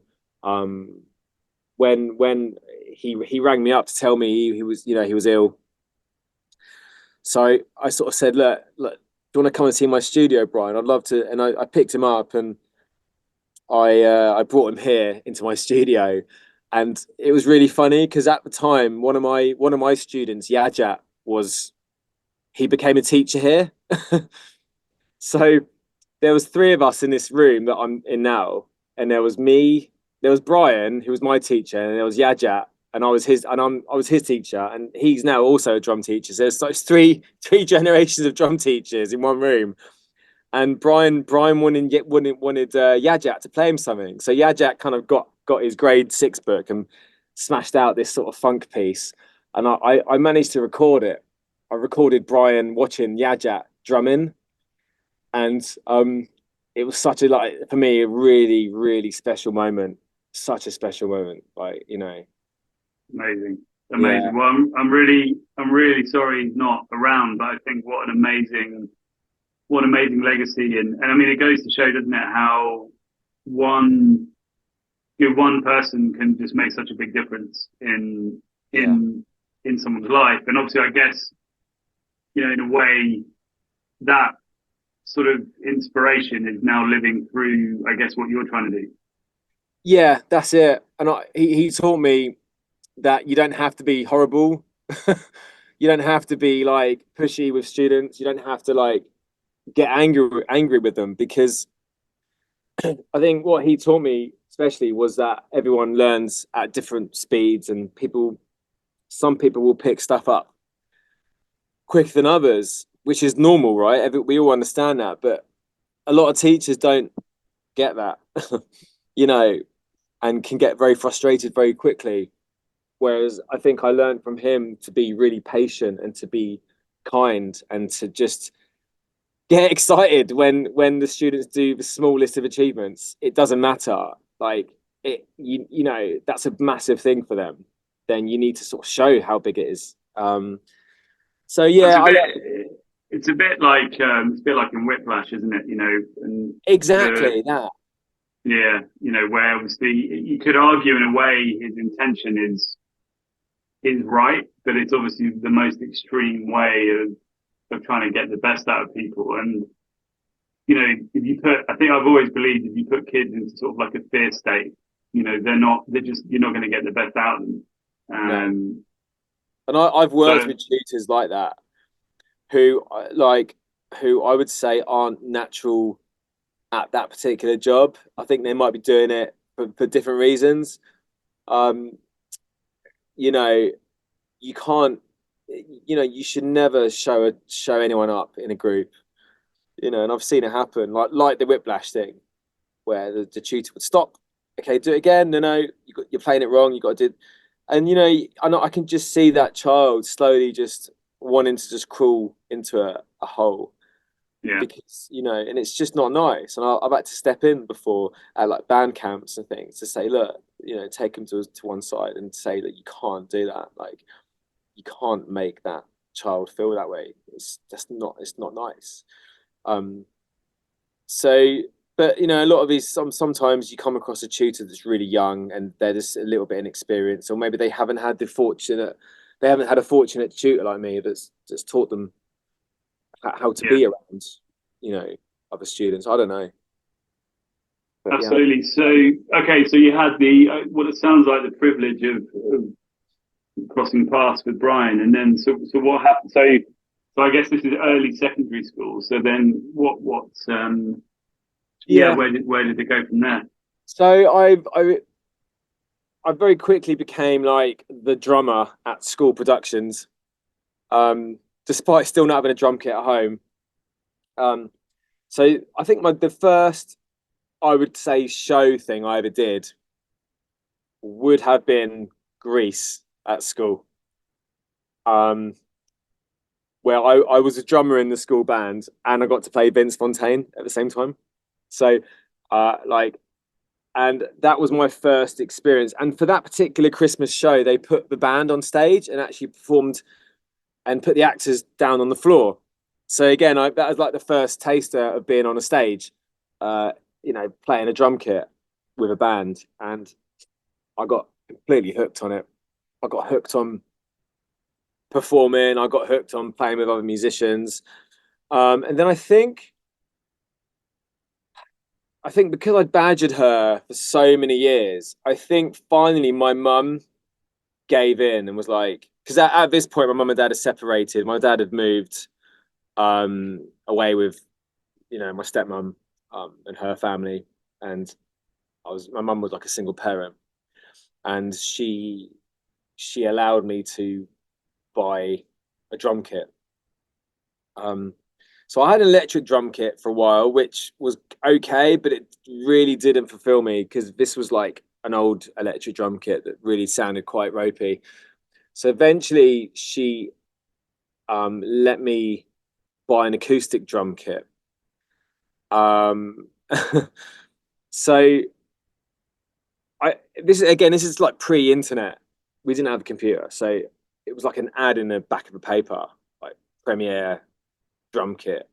when he rang me up to tell me he was he was ill. So I sort of said, look, do you want to come and see my studio, Brian? I'd love to. And I picked him up and I brought him here into my studio, and it was really funny because at the time one of my students, Yajat, he became a teacher here. So there was three of us in this room that I'm in now, and there was me, there was Brian, who was my teacher, and there was Yajat, and I was his teacher, and he's now also a drum teacher. So it's three generations of drum teachers in one room. And Brian wanted Yajat to play him something. So Yajat kind of got his grade 6 book and smashed out this sort of funk piece, and I managed to record it. I recorded Brian watching Yajat drumming, and it was such a like for me a really special moment, such a special moment. Like Amazing, yeah, amazing. Well, I'm really sorry he's not around, but I think what an amazing legacy, and I mean, it goes to show, doesn't it, how one one person can just make such a big difference yeah, in someone's life. And obviously, I guess in a way that sort of inspiration is now living through, I guess, what you're trying to do. yeah. That's it. And he taught me that you don't have to be horrible. You don't have to be like pushy with students. You don't have to like get angry with them, because I think what he taught me especially was that everyone learns at different speeds, and some people will pick stuff up quicker than others, which is normal, right? We all understand that, but a lot of teachers don't get that, you know, and can get very frustrated very quickly. Whereas I think I learned from him to be really patient and to be kind and to just get excited when the students do the smallest of achievements. It doesn't matter. Like that's a massive thing for them. Then you need to sort of show how big it is. So It's yeah, a bit, it's a bit like in Whiplash, isn't it? And exactly that. where obviously you could argue in a way his intention is right, but it's obviously the most extreme way of trying to get the best out of people. And if you put, I think I've always believed if you put kids into sort of like a fear state, you're not going to get the best out of them. No. And I've worked So with tutors like that who who I would say aren't natural at that particular job. I think they might be doing it for different reasons. Um, you know, you can't, you should never show anyone up in a group. And I've seen it happen, like the whiplash thing, where the tutor would stop. Okay, do it again. No, you're playing it wrong. You got to do, and I can just see that child slowly just wanting to just crawl into a hole. Yeah. because and it's just not nice. And I've had to step in before at like band camps and things to say, look, take them to one side and say that you can't do that. Like, you can't make that child feel that way. It's not nice. Um, so, but a lot of these, sometimes you come across a tutor that's really young and they're just a little bit inexperienced, or maybe they haven't had a fortunate tutor like me that's taught them how to Yeah. be around, other students. I don't know. But yeah. Absolutely. So, okay, so you had what it sounds like the privilege of crossing paths with Brian, and then so what happened? So I guess this is early secondary school. So then Yeah. where did it go from there? So I very quickly became like the drummer at school productions, despite still not having a drum kit at home. So I think the first, I would say, show thing I ever did would have been Grease at school. Where I was a drummer in the school band and I got to play Vince Fontaine at the same time. So and that was my first experience. And for that particular Christmas show, they put the band on stage and actually performed and put the actors down on the floor. So again, that was like the first taster of being on a stage, playing a drum kit with a band. And I got completely hooked on it. I got hooked on performing. I got hooked on playing with other musicians. And then I think because I badgered her for so many years, I think finally my mum gave in and was like, because at this point my mum and dad are separated. My dad had moved away with my stepmom and her family, and my mum was like a single parent, and she allowed me to buy a drum kit. So I had an electric drum kit for a while, which was okay, but it really didn't fulfill me because this was like an old electric drum kit that really sounded quite ropey. So eventually she let me buy an acoustic drum kit. So this is like pre-internet. We didn't have a computer, so it was like an ad in the back of a paper, like Premiere drum kit,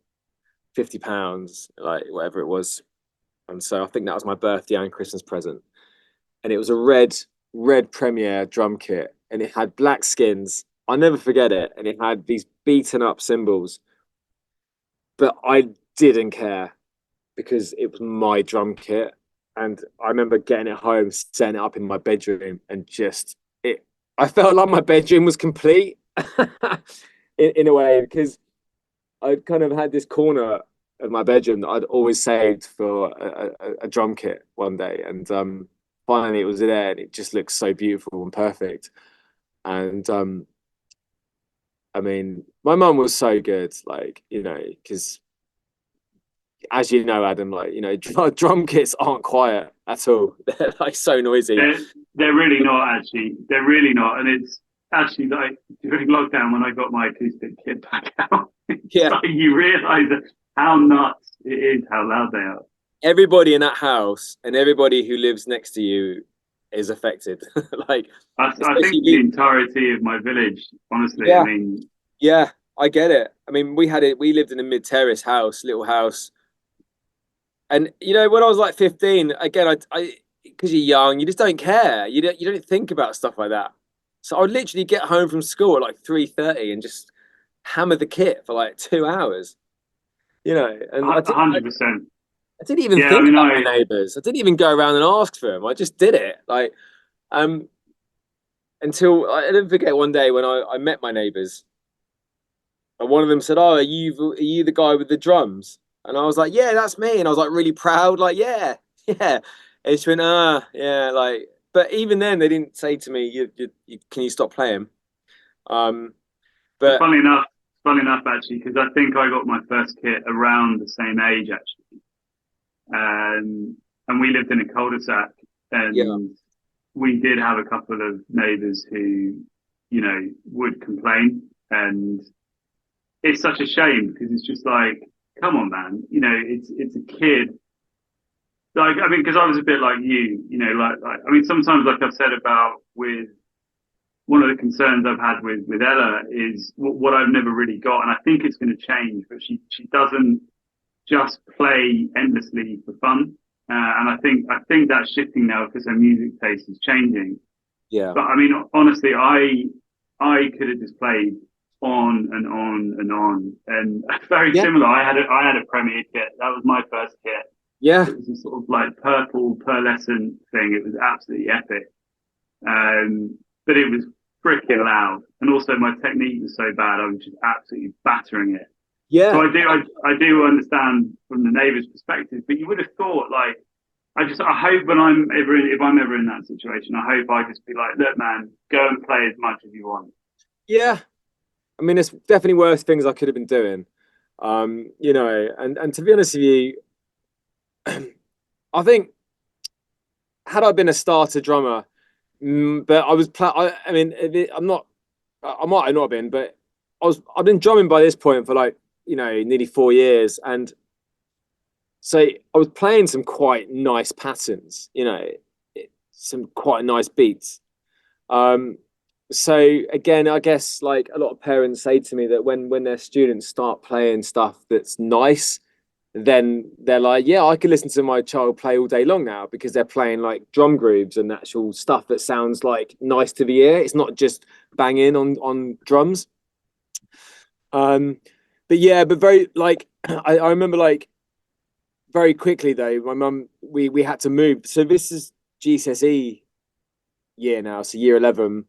£50, like whatever it was. And so I think that was my birthday and Christmas present. And it was a red Premiere drum kit, and it had black skins. I'll never forget it. And it had these beaten up cymbals. But I didn't care because it was my drum kit. And I remember getting it home, setting it up in my bedroom, and I felt like my bedroom was complete in a way, because I kind of had this corner of my bedroom that I'd always saved for a drum kit one day, and finally it was there, and it just looked so beautiful and perfect. And I mean, my mum was so good, like because as you know, Adam, like drum kits aren't quiet at all. They're like so noisy. They're really not, actually. They're really not, and it's actually like during lockdown when I got my acoustic kit back out. Yeah, like you realise how nuts it is, how loud they are. Everybody in that house and everybody who lives next to you is affected. Like, I think the entirety of my village, honestly. Yeah. I mean, yeah, I get it. I mean, we lived in a mid-terrace house, little house. And when I was like 15, again, I because you're young, you just don't care. You don't think about stuff like that. So I would literally get home from school at like 3:30 and just hammer the kit for like 2 hours. And 100%. I didn't even think about my neighbours. I didn't even go around and ask for them. I just did it. Like, until I didn't forget one day when I met my neighbours, and one of them said, "Oh, are you the guy with the drums?" And I was like, "Yeah, that's me." And I was like really proud, like, "Yeah, yeah." And she went, yeah, like. But even then, they didn't say to me, you "Can you stop playing?" But funny enough, actually, because I think I got my first kit around the same age, actually. And we lived in a cul-de-sac, and we did have a couple of neighbours who, would complain, and it's such a shame because it's just like come on, man, you know, it's a kid. Like, I mean, because I was a bit like you know, like, I mean, sometimes, like I've said about with one of the concerns I've had with Ella is what I've never really got, and I think it's going to change. But she doesn't just play endlessly for fun, and I think that's shifting now because her music taste is changing. Yeah. But I mean, honestly, I could have just played on and on and on, and very Yeah. similar. I had a Premier kit. That was my first kit. Yeah. It was a sort of like purple pearlescent thing. It was absolutely epic. But it was freaking loud, and also my technique was so bad. I was just absolutely battering it. So Yeah. I do understand from the neighbour's perspective, but you would have thought like I hope if I'm ever in that situation, I hope I just be like, look, man, go and play as much as you want. Yeah. I mean, there's definitely worse things I could have been doing. You know, and to be honest with you, I think had I been a starter drummer, but I mean, I might have not been, but I've been drumming by this point for like, you know, nearly 4 years, and so I was playing some quite nice patterns, you know, some quite nice beats. Um, so again, I guess like a lot of parents say to me that when their students start playing stuff that's nice, then they're like, yeah, I could listen to my child play all day long now because they're playing like drum grooves and actual stuff that sounds like nice to the ear. It's not just banging on drums. Um, but yeah, but very like I remember like very quickly though, my mum we had to move. So this is GCSE year now, so year 11,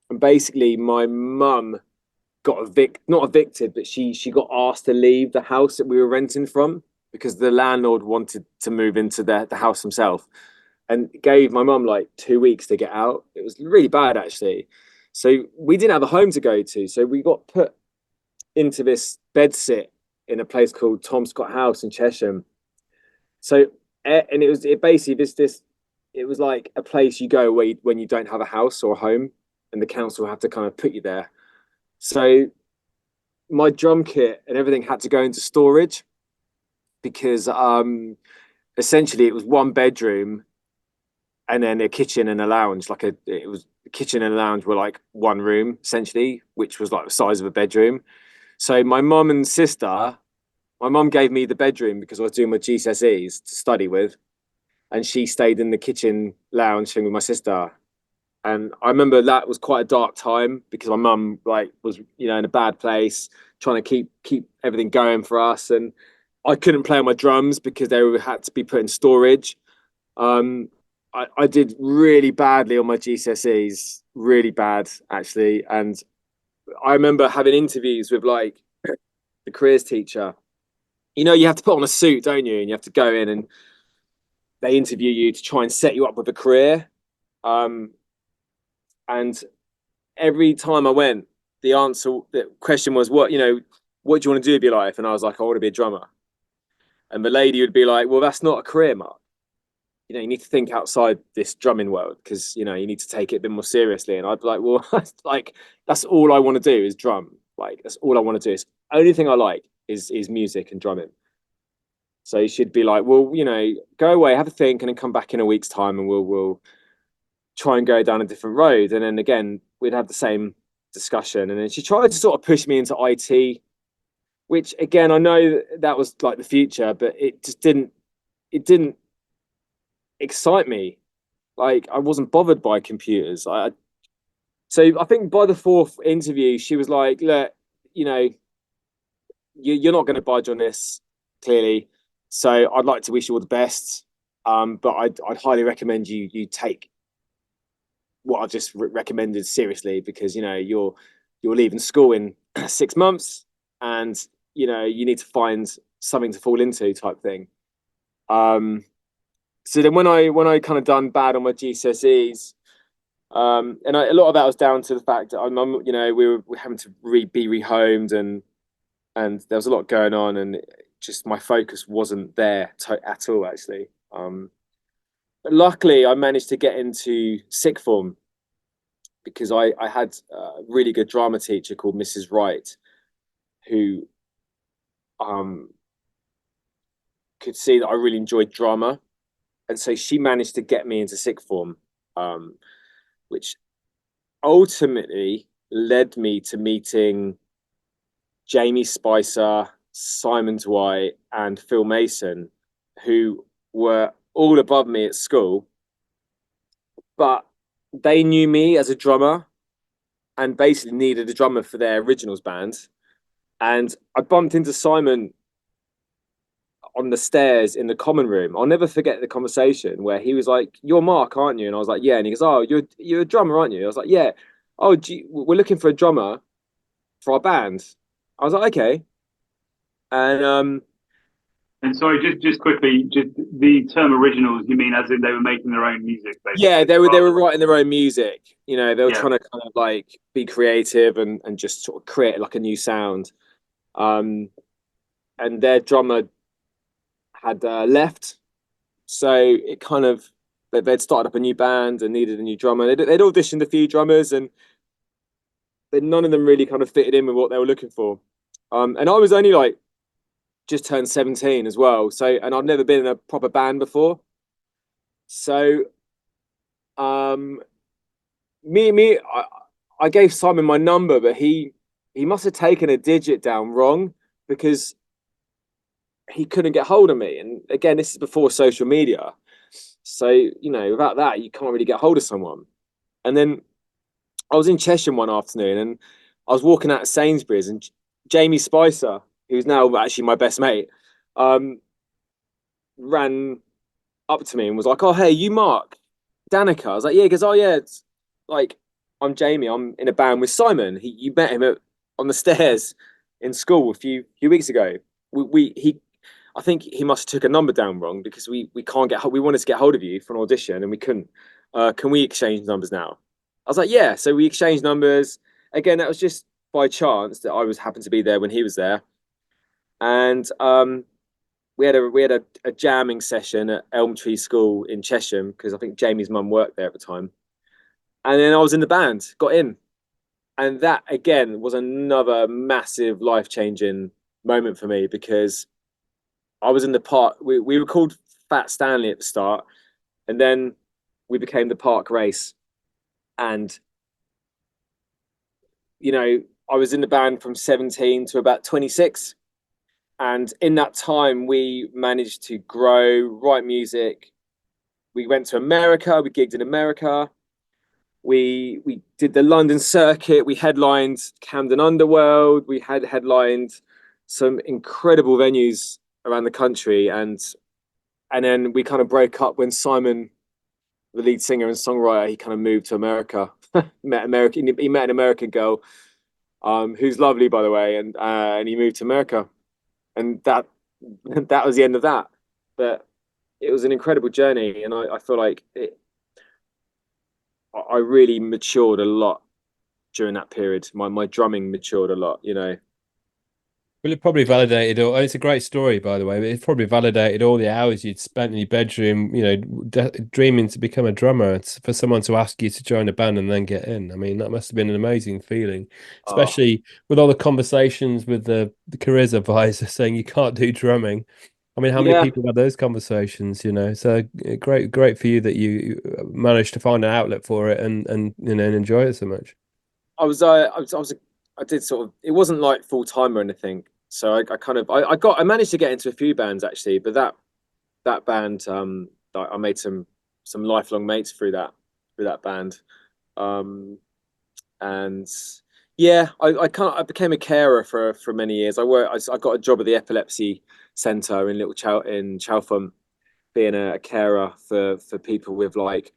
and basically my mum got not evicted, but she got asked to leave the house that we were renting from because the landlord wanted to move into the house himself, and gave my mum like 2 weeks to get out. It was really bad actually. So we didn't have a home to go to, so we got put into this bed sit in a place called Tom Scott House in Chesham. So and it basically this it was like a place you go when you don't have a house or a home, and the council have to kind of put you there. So my drum kit and everything had to go into storage because essentially it was one bedroom and then a kitchen and a lounge. It was the kitchen and a lounge were like one room essentially, which was like the size of a bedroom. So my mum and sister, my mum gave me the bedroom because I was doing my GCSEs to study with, and she stayed in the kitchen lounge thing with my sister. And I remember that was quite a dark time because my mum like was, you know, in a bad place, trying to keep everything going for us, and I couldn't play on my drums because they had to be put in storage. I did really badly on my GCSEs, really bad actually, and I remember having interviews with like the careers teacher. You know, you have to put on a suit, don't you? And you have to go in and they interview you to try and set you up with a career. And every time I went, the question was, what do you want to do with your life? And I was like, I want to be a drummer. And the lady would be like, well, that's not a career, Mark. You know, you need to think outside this drumming world because, you know, you need to take it a bit more seriously. And I'd be like, well, like, that's all I want to do is drum. Like, that's all I want to do. It's the only thing I like is music and drumming. So you should be like, well, you know, go away, have a think, and then come back in a week's time, and we'll try and go down a different road. And then again, we'd have the same discussion. And then she tried to sort of push me into IT, which again, I know that was like the future, but it didn't excite me. Like I wasn't bothered by computers. So I think by the fourth interview, she was like, look, you know, you're not going to budge on this, clearly. So I'd like to wish you all the best. But I'd highly recommend you take what I just recommended seriously because, you know, you're leaving school in 6 months, and, you know, you need to find something to fall into type thing. So then when I kind of done bad on my GCSEs, a lot of that was down to the fact that you know, we were having to be rehomed, and there was a lot going on, and just my focus wasn't there at all actually. But luckily, I managed to get into sixth form because I had a really good drama teacher called Mrs. Wright, who could see that I really enjoyed drama, and so she managed to get me into sixth form, which ultimately led me to meeting Jamie Spicer, Simon Dwight, and Phil Mason, who were all above me at school, but they knew me as a drummer and basically needed a drummer for their originals band. And I bumped into Simon on the stairs in the common room. I'll never forget the conversation where he was like, "You're Mark, aren't you?" And I was like, "Yeah." And he goes, "Oh, you're a drummer, aren't you?" I was like, "Yeah." "Oh, we're looking for a drummer for our band." I was like, "Okay." And And sorry, just quickly, just the term originals, you mean as in they were making their own music, yeah, basically? they were writing their own music. You know, they were Yeah. trying to kind of like be creative and just sort of create like a new sound. Um, and their drummer had left, so it kind of they'd started up a new band and needed a new drummer. They'd auditioned a few drummers, and none of them really kind of fitted in with what they were looking for. And I was only like just turned 17 as well, so and I'd never been in a proper band before. So um, I gave Simon my number, but he must have taken a digit down wrong because he couldn't get hold of me. And again, this is before social media, so you know, without that, you can't really get hold of someone. And then I was in Cheshire one afternoon, and I was walking out of Sainsbury's, and Jamie Spicer, who's now actually my best mate, um, ran up to me and was like, "Oh, hey, you Marc Danecker?" I was like, "Yeah." He goes, "Oh, yeah, it's like I'm Jamie. I'm in a band with Simon. You met him on the stairs in school a few weeks ago. I think he must have took a number down wrong because we can't get we wanted to get hold of you for an audition and we couldn't. Can we exchange numbers now?" I was like, "Yeah." So we exchanged numbers. Again, that was just by chance that I was happened to be there when he was there, and we had a jamming session at Elm Tree School in Chesham because I think Jamie's mum worked there at the time. And then I was in the band, got in, and that again was another massive life changing moment for me because I was in the park. We were called Fat Stanley at the start, and then we became the Park Race. And you know, I was in the band from 17 to about 26. And in that time, we managed to grow, write music. We went to America. We gigged in America. We did the London circuit. We headlined Camden Underworld. We had headlined some incredible venues around the country, and then we kind of broke up when Simon, the lead singer and songwriter, he kind of moved to America. He met an American girl, who's lovely by the way, and he moved to America, and that was the end of that. But it was an incredible journey, and I feel like I really matured a lot during that period. My drumming matured a lot, you know. Well, it probably validated all. It's a great story, by the way. But it probably validated all the hours you'd spent in your bedroom, dreaming to become a drummer. It's for someone to ask you to join a band and then get in. I mean, that must have been an amazing feeling, Oh, especially with all the conversations with the careers advisor saying you can't do drumming. I mean, how many yeah. people had those conversations, So great for you that you managed to find an outlet for it and and enjoy it so much. I did sort of. It wasn't like full time or anything. So I kind of I managed to get into a few bands actually, but that band I made some lifelong mates through that band, and yeah, I became a carer for many years. I got a job at the epilepsy centre in in Chalfont, being a carer for people with like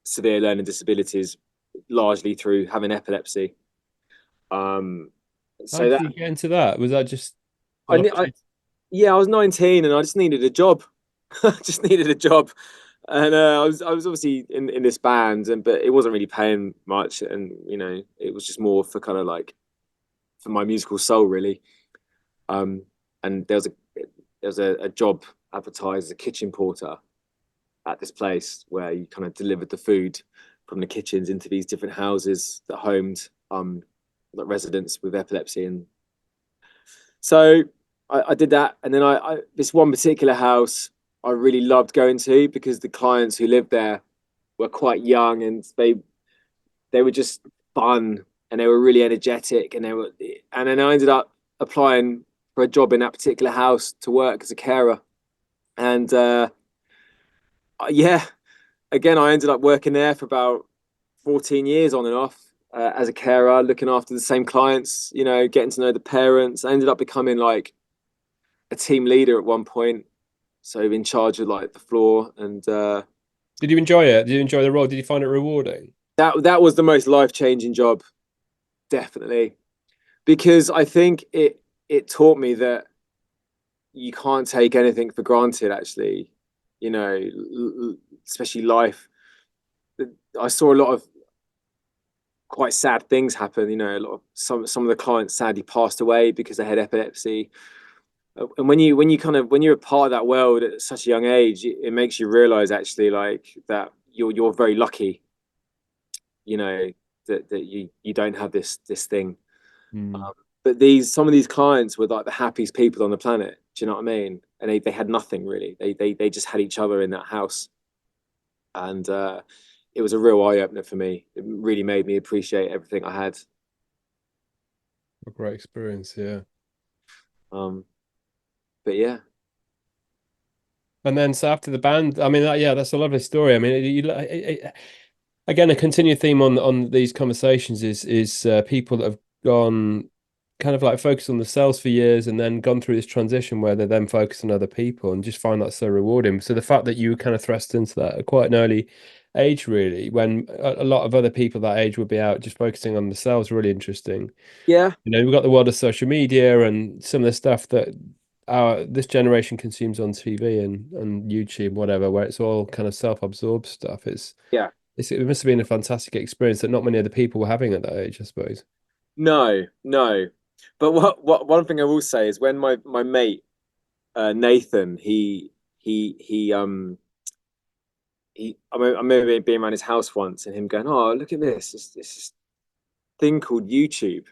severe learning disabilities, largely through having epilepsy. Um, How so did that you get into that? Was that just I, an I opportunity? yeah, I was 19 and I just needed a job. I just needed a job, and I was obviously in this band, and but it wasn't really paying much, and you know it was just more for kind of like for my musical soul really. Um, and there was a job advertised as a kitchen porter at this place where you kind of delivered the food from the kitchens into these different houses that homed like residents with epilepsy, and so I did that, and then I this one particular house I really loved going to because the clients who lived there were quite young, and they were just fun, and they were really energetic, and then I ended up applying for a job in that particular house to work as a carer, and yeah, again I ended up working there for about 14 years on and off. As a carer, looking after the same clients, getting to know the parents. I ended up becoming like a team leader at one point, so in charge of like the floor, and Did you enjoy it? Did you enjoy the role? Did you find it rewarding? that was the most life-changing job, definitely, because I think it taught me that you can't take anything for granted. Actually, especially life. I saw a lot of quite sad things happen. A lot of some of the clients sadly passed away because they had epilepsy. And when you're a part of that world at such a young age, it makes you realize actually like that you're very lucky, that you don't have this thing. Mm. But some of these clients were like the happiest people on the planet. Do you know what I mean? And they had nothing really. They just had each other in that house, and it was a real eye opener for me. It really made me appreciate everything I had. A great experience, yeah. Um, but yeah, And then so after the band, I mean, yeah, that's a lovely story. I mean, again, a continued theme on these conversations is people that have gone kind of like focused on themselves for years and then gone through this transition where they then focus on other people and just find that so rewarding. So the fact that you were kind of thrust into that at quite an early age, really, when a lot of other people that age would be out just focusing on themselves, really interesting. yeah, We've got the world of social media and some of the stuff that this generation consumes on TV and YouTube, whatever, where it's all kind of self-absorbed stuff. yeah. It must have been a fantastic experience that not many other people were having at that age, I suppose. No, no. But what one thing I will say is when my mate Nathan, I remember being around his house once and him going, "Oh, look at this thing called YouTube."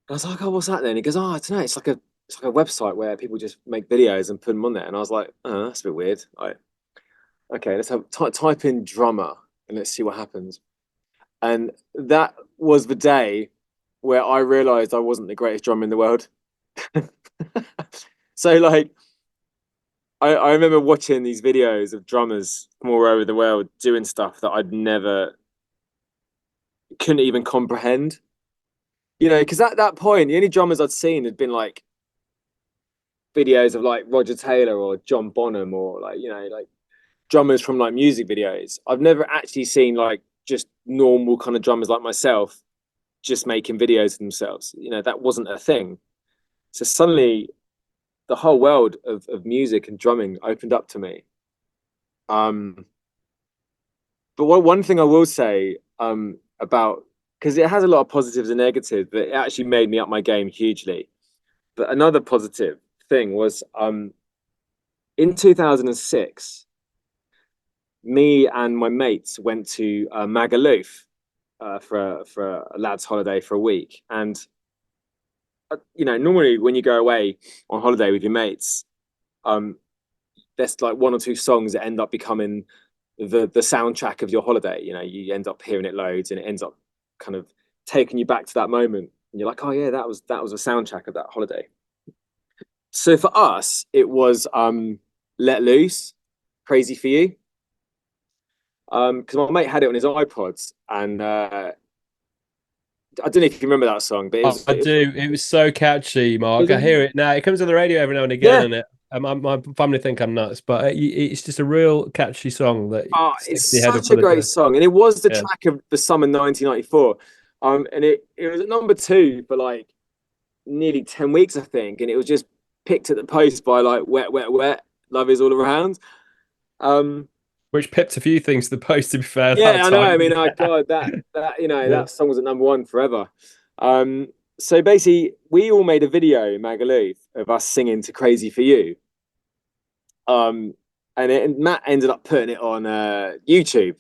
And I was like, "Oh, what's that then?" He goes, "Oh, I don't know. It's like a website where people just make videos and put them on there." And I was like, "Oh, that's a bit weird." Like, okay, let's type in drummer and let's see what happens. And that was the day where I realized I wasn't the greatest drummer in the world. So like I remember watching these videos of drummers from all over the world doing stuff that I'd never couldn't even comprehend. Because at that point, the only drummers I'd seen had been like videos of like Roger Taylor or John Bonham or like drummers from like music videos. I've never actually seen like just normal kind of drummers like myself just making videos of themselves. That wasn't a thing. So suddenly the whole world of music and drumming opened up to me. But one thing I will say about, because it has a lot of positives and negatives, but it actually made me up my game hugely. But another positive thing was in 2006, me and my mates went to Magaluf for a lad's holiday for a week. And, normally when you go away on holiday with your mates, there's like one or two songs that end up becoming the soundtrack of your holiday. You end up hearing it loads, and it ends up kind of taking you back to that moment. And you're like, oh yeah, that was a soundtrack of that holiday. So for us, it was Let Loose, Crazy for You. Because my mate had it on his iPods, and I don't know if you remember that song, but I do. It was so catchy, Mark. I hear it now. It comes on the radio every now and again, yeah. and my family think I'm nuts, but it's just a real catchy song that sticks in It's your head such for a the great day. song, and it was the Yeah. track of the summer 1994. And it was at number two for like nearly 10 weeks, I think, and it was just picked at the post by like Wet, Wet, Wet, Love Is All Around. Which pipped a few things to the post, to be fair, that Yeah, I know. I time. mean, God, that Yeah. that song was at number one forever. So basically, we all made a video, Magaluf, of us singing to "Crazy for You." And Matt ended up putting it on YouTube.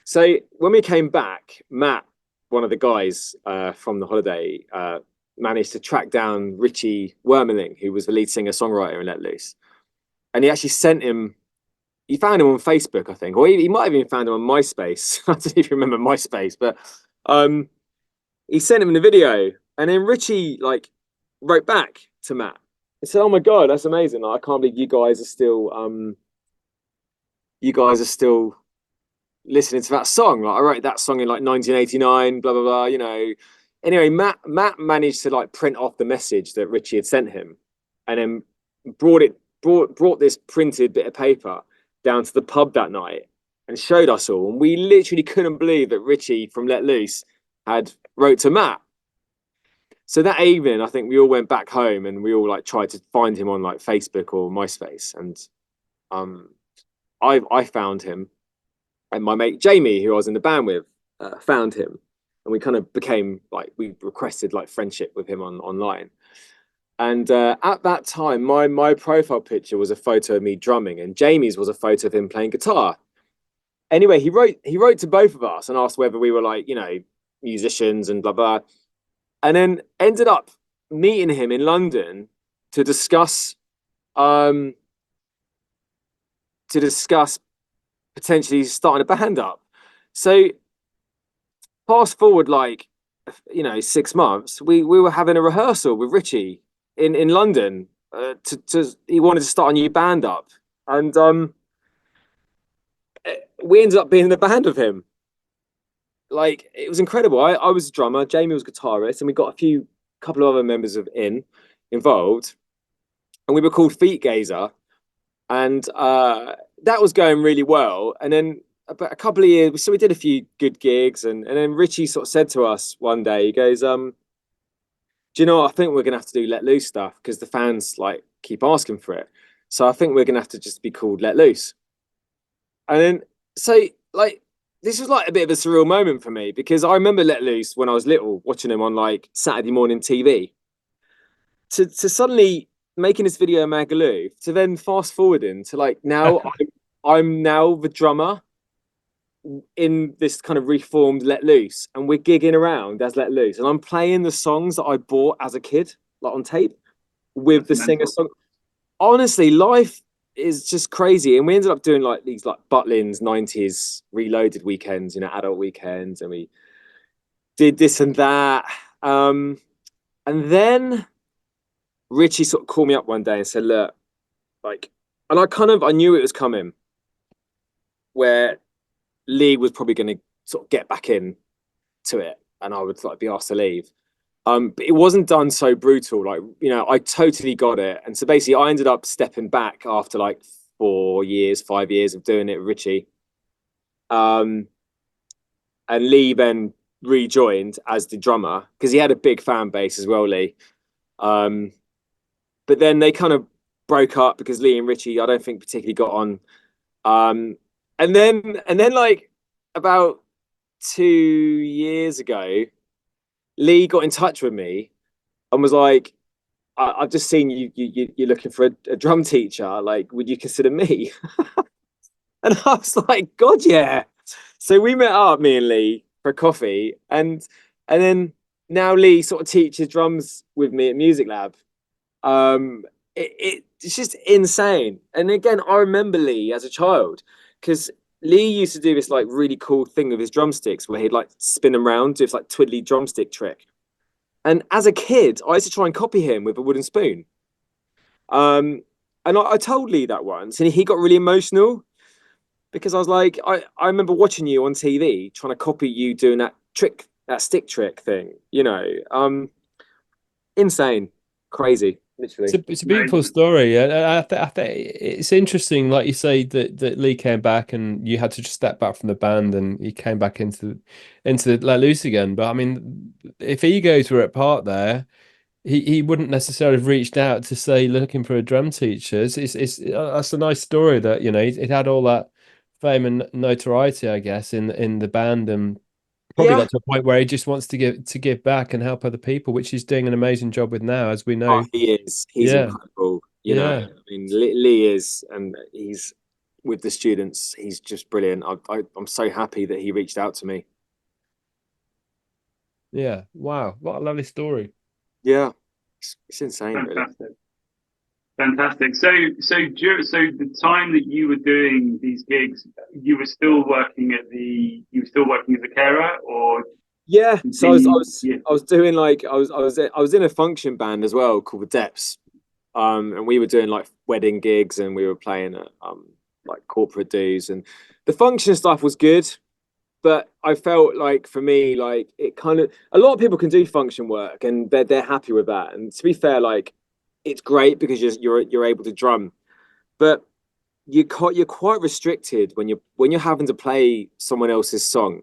So when we came back, Matt, one of the guys from the holiday, managed to track down Richie Wormeling, who was the lead singer songwriter in Let Loose, and he actually sent him. He found him on Facebook, I think, or he might have even found him on MySpace. I don't know if you remember MySpace, but he sent him the video, and then Richie like wrote back to Matt and said, "Oh my god, that's amazing! Like, I can't believe you guys are still listening to that song. Like, I wrote that song in like 1989, blah blah blah. You know." Anyway, Matt managed to like print off the message that Richie had sent him, and then brought this printed bit of paper down to the pub that night and showed us all. And we literally couldn't believe that Richie from Let Loose had wrote to Matt. So that evening, I think we all went back home and we all like tried to find him on like Facebook or MySpace. And I found him, and my mate Jamie, who I was in the band with, found him, and we kind of became like, we requested like friendship with him online. And at that time, my profile picture was a photo of me drumming, and Jamie's was a photo of him playing guitar. Anyway, he wrote to both of us and asked whether we were like, you know, musicians and blah blah, and then ended up meeting him in London to discuss potentially starting a band up. So fast forward like, you know, 6 months, we were having a rehearsal with Richie in London. He wanted to start a new band up, and we ended up being in the band with him. Like, it was incredible. I was a drummer, Jamie was guitarist, and we got a couple of other members involved, and we were called Feet Gazer, and that was going really well. And then about a couple of years, so we did a few good gigs, and then Richie sort of said to us one day, he goes, do you know what? I think we're gonna have to do Let Loose stuff because the fans like keep asking for it. So I think we're gonna have to just be called Let Loose. And then so like, this was like a bit of a surreal moment for me, because I remember Let Loose when I was little, watching him on like Saturday morning TV. To suddenly making this video Magaloo, to then fast forwarding to like now I'm now the drummer in this kind of reformed Let Loose, and we're gigging around as Let Loose, and I'm playing the songs that I bought as a kid, like on tape, with the singer song. Honestly, life is just crazy. And we ended up doing like these like Butlins 90s reloaded weekends, you know, adult weekends, and we did this and that. And then Richie sort of called me up one day and said, look, like, and I knew it was coming, where Lee was probably going to sort of get back in to it, and I would like be asked to leave. But it wasn't done so brutal. Like, you know, I totally got it. And so basically I ended up stepping back after like 5 years of doing it with Richie. And Lee then rejoined as the drummer, because he had a big fan base as well, Lee. But then they kind of broke up because Lee and Richie, I don't think particularly got on. And then like about 2 years ago, Lee got in touch with me and was like, I've just seen you're looking for a drum teacher. Like, would you consider me? And I was like, God, yeah. So we met up, me and Lee, for a coffee, and then now Lee sort of teaches drums with me at Music Lab. It's just insane. And again, I remember Lee as a child, because Lee used to do this like really cool thing with his drumsticks where he'd like spin them around, do this like twiddly drumstick trick. And as a kid, I used to try and copy him with a wooden spoon. And I told Lee that once, and he got really emotional, because I was like, I remember watching you on TV trying to copy you doing that trick, that stick trick thing, you know. Insane, crazy. Literally. It's a beautiful story. I think it's interesting, like you say, that Lee came back and you had to just step back from the band, and he came back into Let Loose again. But I mean, if egos were at part there, he wouldn't necessarily have reached out to say looking for a drum teacher. It's that's a nice story that, you know, it had all that fame and notoriety, I guess, in the band, and probably got to a point where he just wants to give back and help other people, which he's doing an amazing job with now, as we know. Oh, he is. He's incredible. You know, I mean, Lee is, and he's with the students. He's just brilliant. I'm so happy that he reached out to me. Yeah. Wow. What a lovely story. Yeah, it's insane, really. Fantastic. Fantastic. So the time that you were doing these gigs, you were still working as a carer, or Yeah, so continued? Yeah. I was doing like I was in a function band as well called the Depths, and we were doing like wedding gigs and we were playing at like corporate dues, and the function stuff was good, but I felt like for me like it kind of a lot of people can do function work and they're happy with that, and to be fair, like it's great because you're able to drum, but you're quite restricted when you're having to play someone else's song.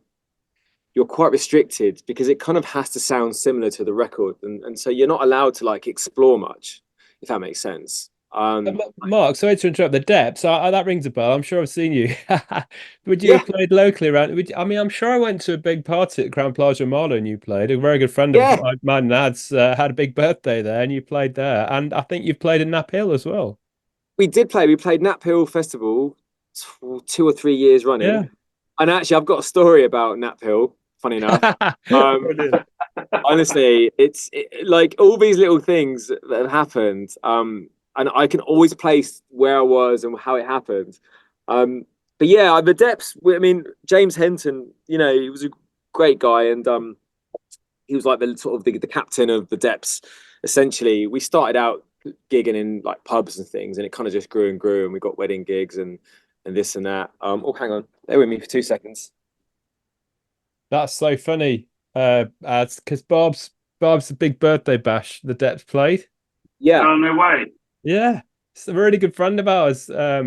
You're quite restricted because it kind of has to sound similar to the record, and so you're not allowed to like explore much, if that makes sense. Mark, sorry to interrupt. The Depths, that rings a bell. I'm sure I've seen you. Would you Yeah, have played locally around? I mean, I'm sure I went to a big party at Crown Plaza Marlow and you played. A very good friend of yeah, mine, Nad's, had a big birthday there and you played there. And I think you've played in Nap Hill as well. we did play. We played Nap Hill Festival 2 or 3 years running, Yeah. and actually, I've got a story about Nap Hill. Funny enough, um, Brilliant. honestly, like all these little things that have happened, and I can always place where I was and how it happened. But yeah, the Depths. I mean, James Henton. You know, he was a great guy, and he was like the sort of the captain of the Depths. Essentially, we started out gigging in like pubs and things, and it kind of just grew and grew, and we got wedding gigs and this and that. Oh, hang on, bear with me for 2 seconds. That's so funny. Because Bob's the big birthday bash the Depths played. Yeah, Oh, no way. Yeah. It's a really good friend of ours. yeah,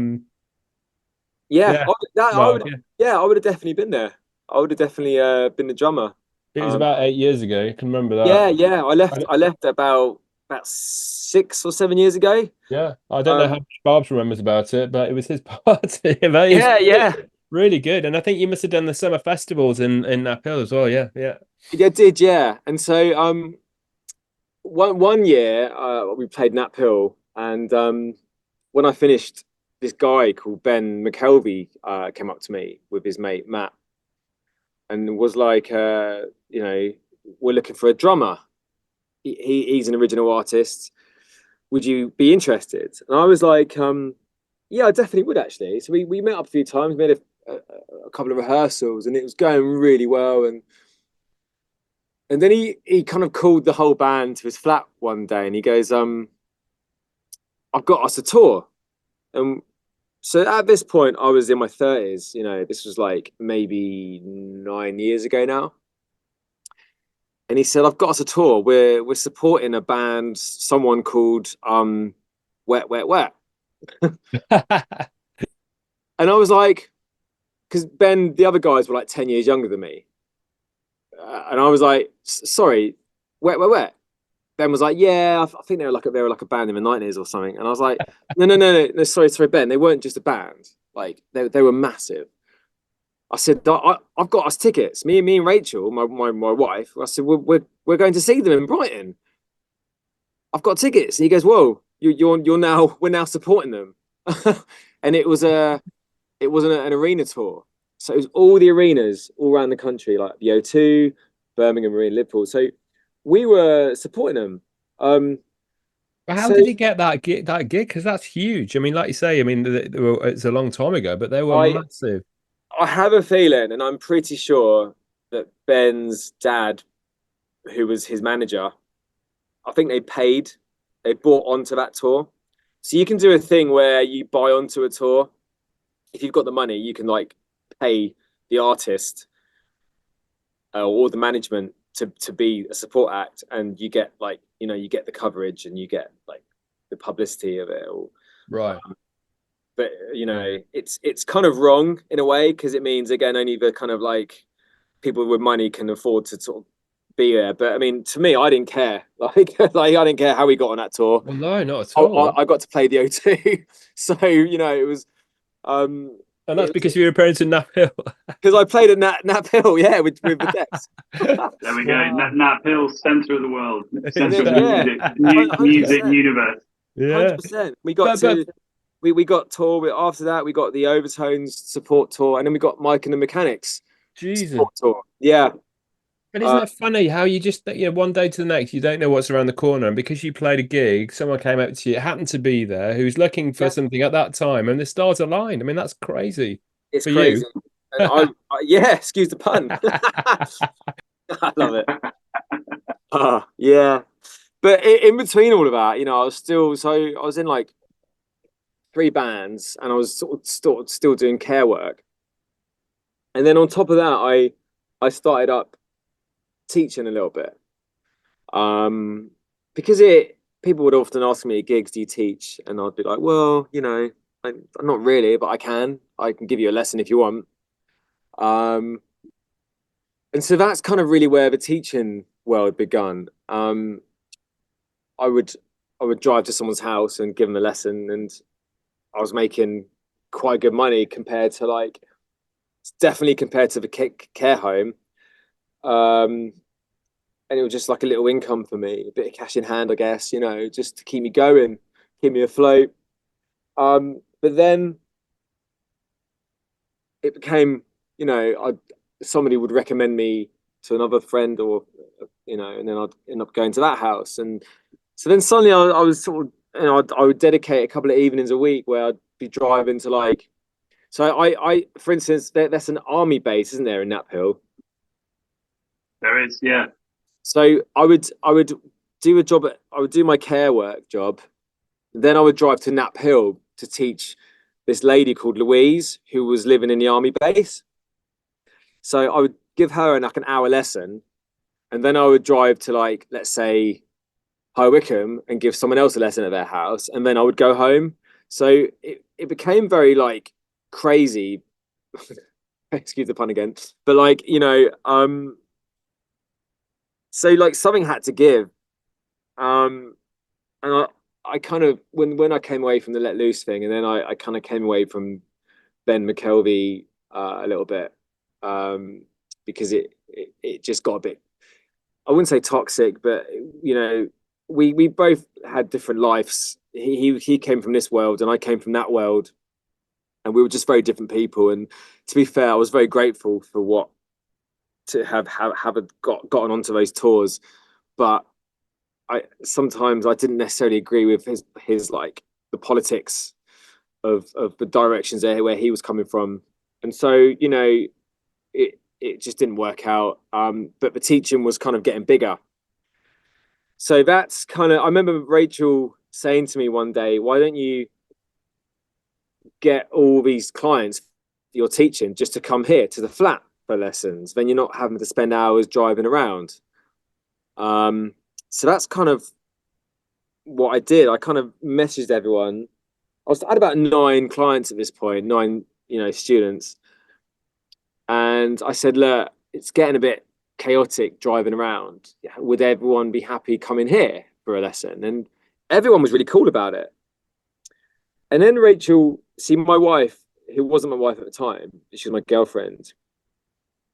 Yeah, I Mark. would. Yeah. Yeah, I would have definitely been there. I would have definitely been the drummer. It was Um, about 8 years ago. I can remember yeah, that. yeah. I, I left about 6 or 7 years ago. yeah, I don't know how Um, much Barb's remembers about it, but it was his party. But it was yeah, really, yeah. really good. And I think you must have done the summer festivals in Nap Hill as well. Yeah, yeah. I did, yeah. And so one year we played Nat Hill, and when I finished, this guy called Ben McKelvey came up to me with his mate Matt and was like, you know, we're looking for a drummer. He's an original artist. Would you be interested? And I was like, yeah, I definitely would actually. So we met up a few times, made a couple of rehearsals, and it was going really well. And then he kind of called the whole band to his flat one day, and he goes, I've got us a tour. And so at this point, I was in my 30s. You know, this was like maybe 9 years ago now. And he said, I've got us a tour. We're supporting a band, someone called Wet Wet Wet. And I was like, because Ben, the other guys were like 10 years younger than me. And I was like, sorry, Wet Wet Wet. Ben was like, yeah, I think they were like a band in the 90s or something. And I was like, no, sorry, Ben, they weren't just a band. Like they were massive. I said, I've got us tickets. Me and Rachel, my wife. I said, we're going to see them in Brighton. I've got tickets. And he goes, whoa, you're now we're now supporting them. And it was an arena tour. So it was all the arenas all around the country, like the O2, Birmingham, Marine, Liverpool. So we were supporting them. But how So did he get that gig? That gig? Because that's huge. I mean, like you say, I mean, it's a long time ago, but they were I massive. I have a feeling, and I'm pretty sure that Ben's dad, who was his manager, I think they bought onto that tour. So you can do a thing where you buy onto a tour. If you've got the money, you can like pay the artist or the management to be a support act, and you get like you get the coverage and you get like the publicity of it. Or, Right. but it's kind of wrong in a way because it means again only the kind of like people with money can afford to sort of be there. But I mean, to me, I didn't care. Like I didn't care how we got on that tour. Well, no, not at all. I got to play the O2, so it was um And that's it was because you were parents in Nap Hill. because I played at Nat Hill, yeah, with the Depths. There we go. Wow. Nat Hill, center of the world, center of the Yeah, music 100%, universe. Yeah. 100%. We got But to we got tour. After that, we got the Overtones support tour, and then we got Mike and the Mechanics Jesus. support tour. Yeah, But isn't that funny how you just, one day to the next, you don't know what's around the corner. And because you played a gig, someone came up to you, happened to be there, who's looking for Yeah, something at that time, and the stars aligned. I mean, that's crazy it's for you. crazy. And yeah, excuse the pun. I love it. Yeah. But in between all of that, I was I was in like 3 bands, and I was sort of still doing care work. And then on top of that, I started up teaching a little bit. Um, because people would often ask me at gigs, do you teach? And I'd be like, well, I'm not really, but I can give you a lesson if you want. Um, and so that's kind of really where the teaching world begun. I would I would drive to someone's house and give them a lesson, and I was making quite good money compared to definitely compared to the care home. Um, and it was just like a little income for me, a bit of cash in hand, I guess, just to keep me going, keep me afloat. But then it became, somebody would recommend me to another friend, or and then I'd end up going to that house. And so then suddenly I was sort of, I would dedicate a couple of evenings a week where I'd be driving to so for instance, there's an army base, isn't there, in Nap Hill? There is, yeah. So I would I would do my care work job. Then I would drive to Nap Hill to teach this lady called Louise, who was living in the army base. So I would give her like an hour lesson, and then I would drive to let's say High Wycombe and give someone else a lesson at their house, and then I would go home. So it became very crazy. Excuse the pun again, but so something had to give. And I kind of when I came away from the Let Loose thing, and then I kind of came away from Ben McKelvey a little bit, because it just got a bit, I wouldn't say toxic, but we both had different lives. He came from this world, and I came from that world, and we were just very different people. And to be fair, I was very grateful for what to have gotten onto those tours, but sometimes I didn't necessarily agree with his the politics of the directions there where he was coming from. And so it just didn't work out. But the teaching was kind of getting bigger. So that's I remember Rachel saying to me one day, why don't you get all these clients you're teaching just to come here to the flat for lessons? Then you're not having to spend hours driving around. So that's kind of what I did. I kind of messaged everyone. I had about 9 clients at this point, 9, students. And I said, look, it's getting a bit chaotic driving around. Would everyone be happy coming here for a lesson? And everyone was really cool about it. And then Rachel, see, my wife, who wasn't my wife at the time, she was my girlfriend.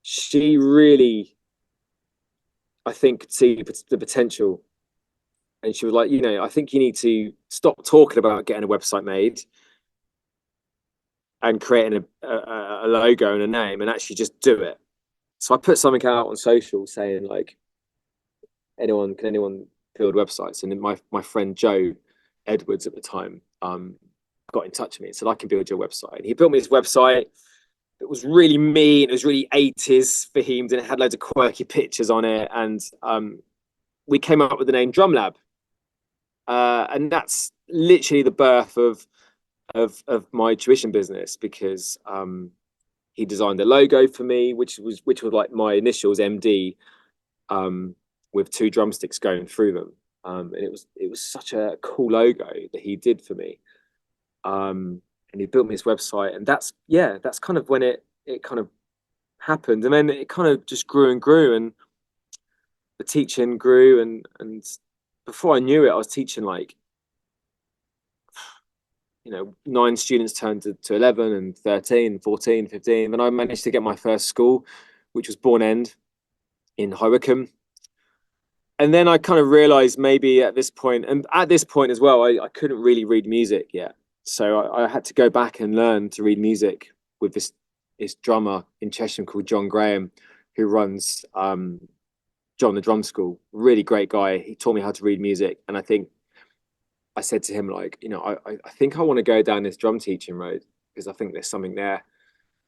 She really, I think, could see the potential. And she was like, I think you need to stop talking about getting a website made and creating a logo and a name, and actually just do it. So I put something out on social saying can anyone build websites? And then my friend Joe Edwards at the time got in touch with me and said, I can build your website. And he built me this website. It was really mean. It was really 80s themed, and it had loads of quirky pictures on it. And we came up with the name Drum Lab. And that's literally the birth of my tuition business, because he designed the logo for me, which was like my initials MD, with 2 drumsticks going through them. And it was such a cool logo that he did for me. And he built me his website, and that's kind of when it kind of happened. And then it kind of just grew and grew, and the teaching grew, and before I knew it, I was teaching 9 students turned to 11 and 13, 14, 15. Then I managed to get my first school, which was Bourne End in High Wycombe. And then I kind of realized maybe at this point as well, I couldn't really read music yet. So I had to go back and learn to read music with this drummer in Cheshire called John Graham, who runs John, the drum school, really great guy. He taught me how to read music, and I think I said to him, like, you know, I think I want to go down this drum teaching road because I think there's something there.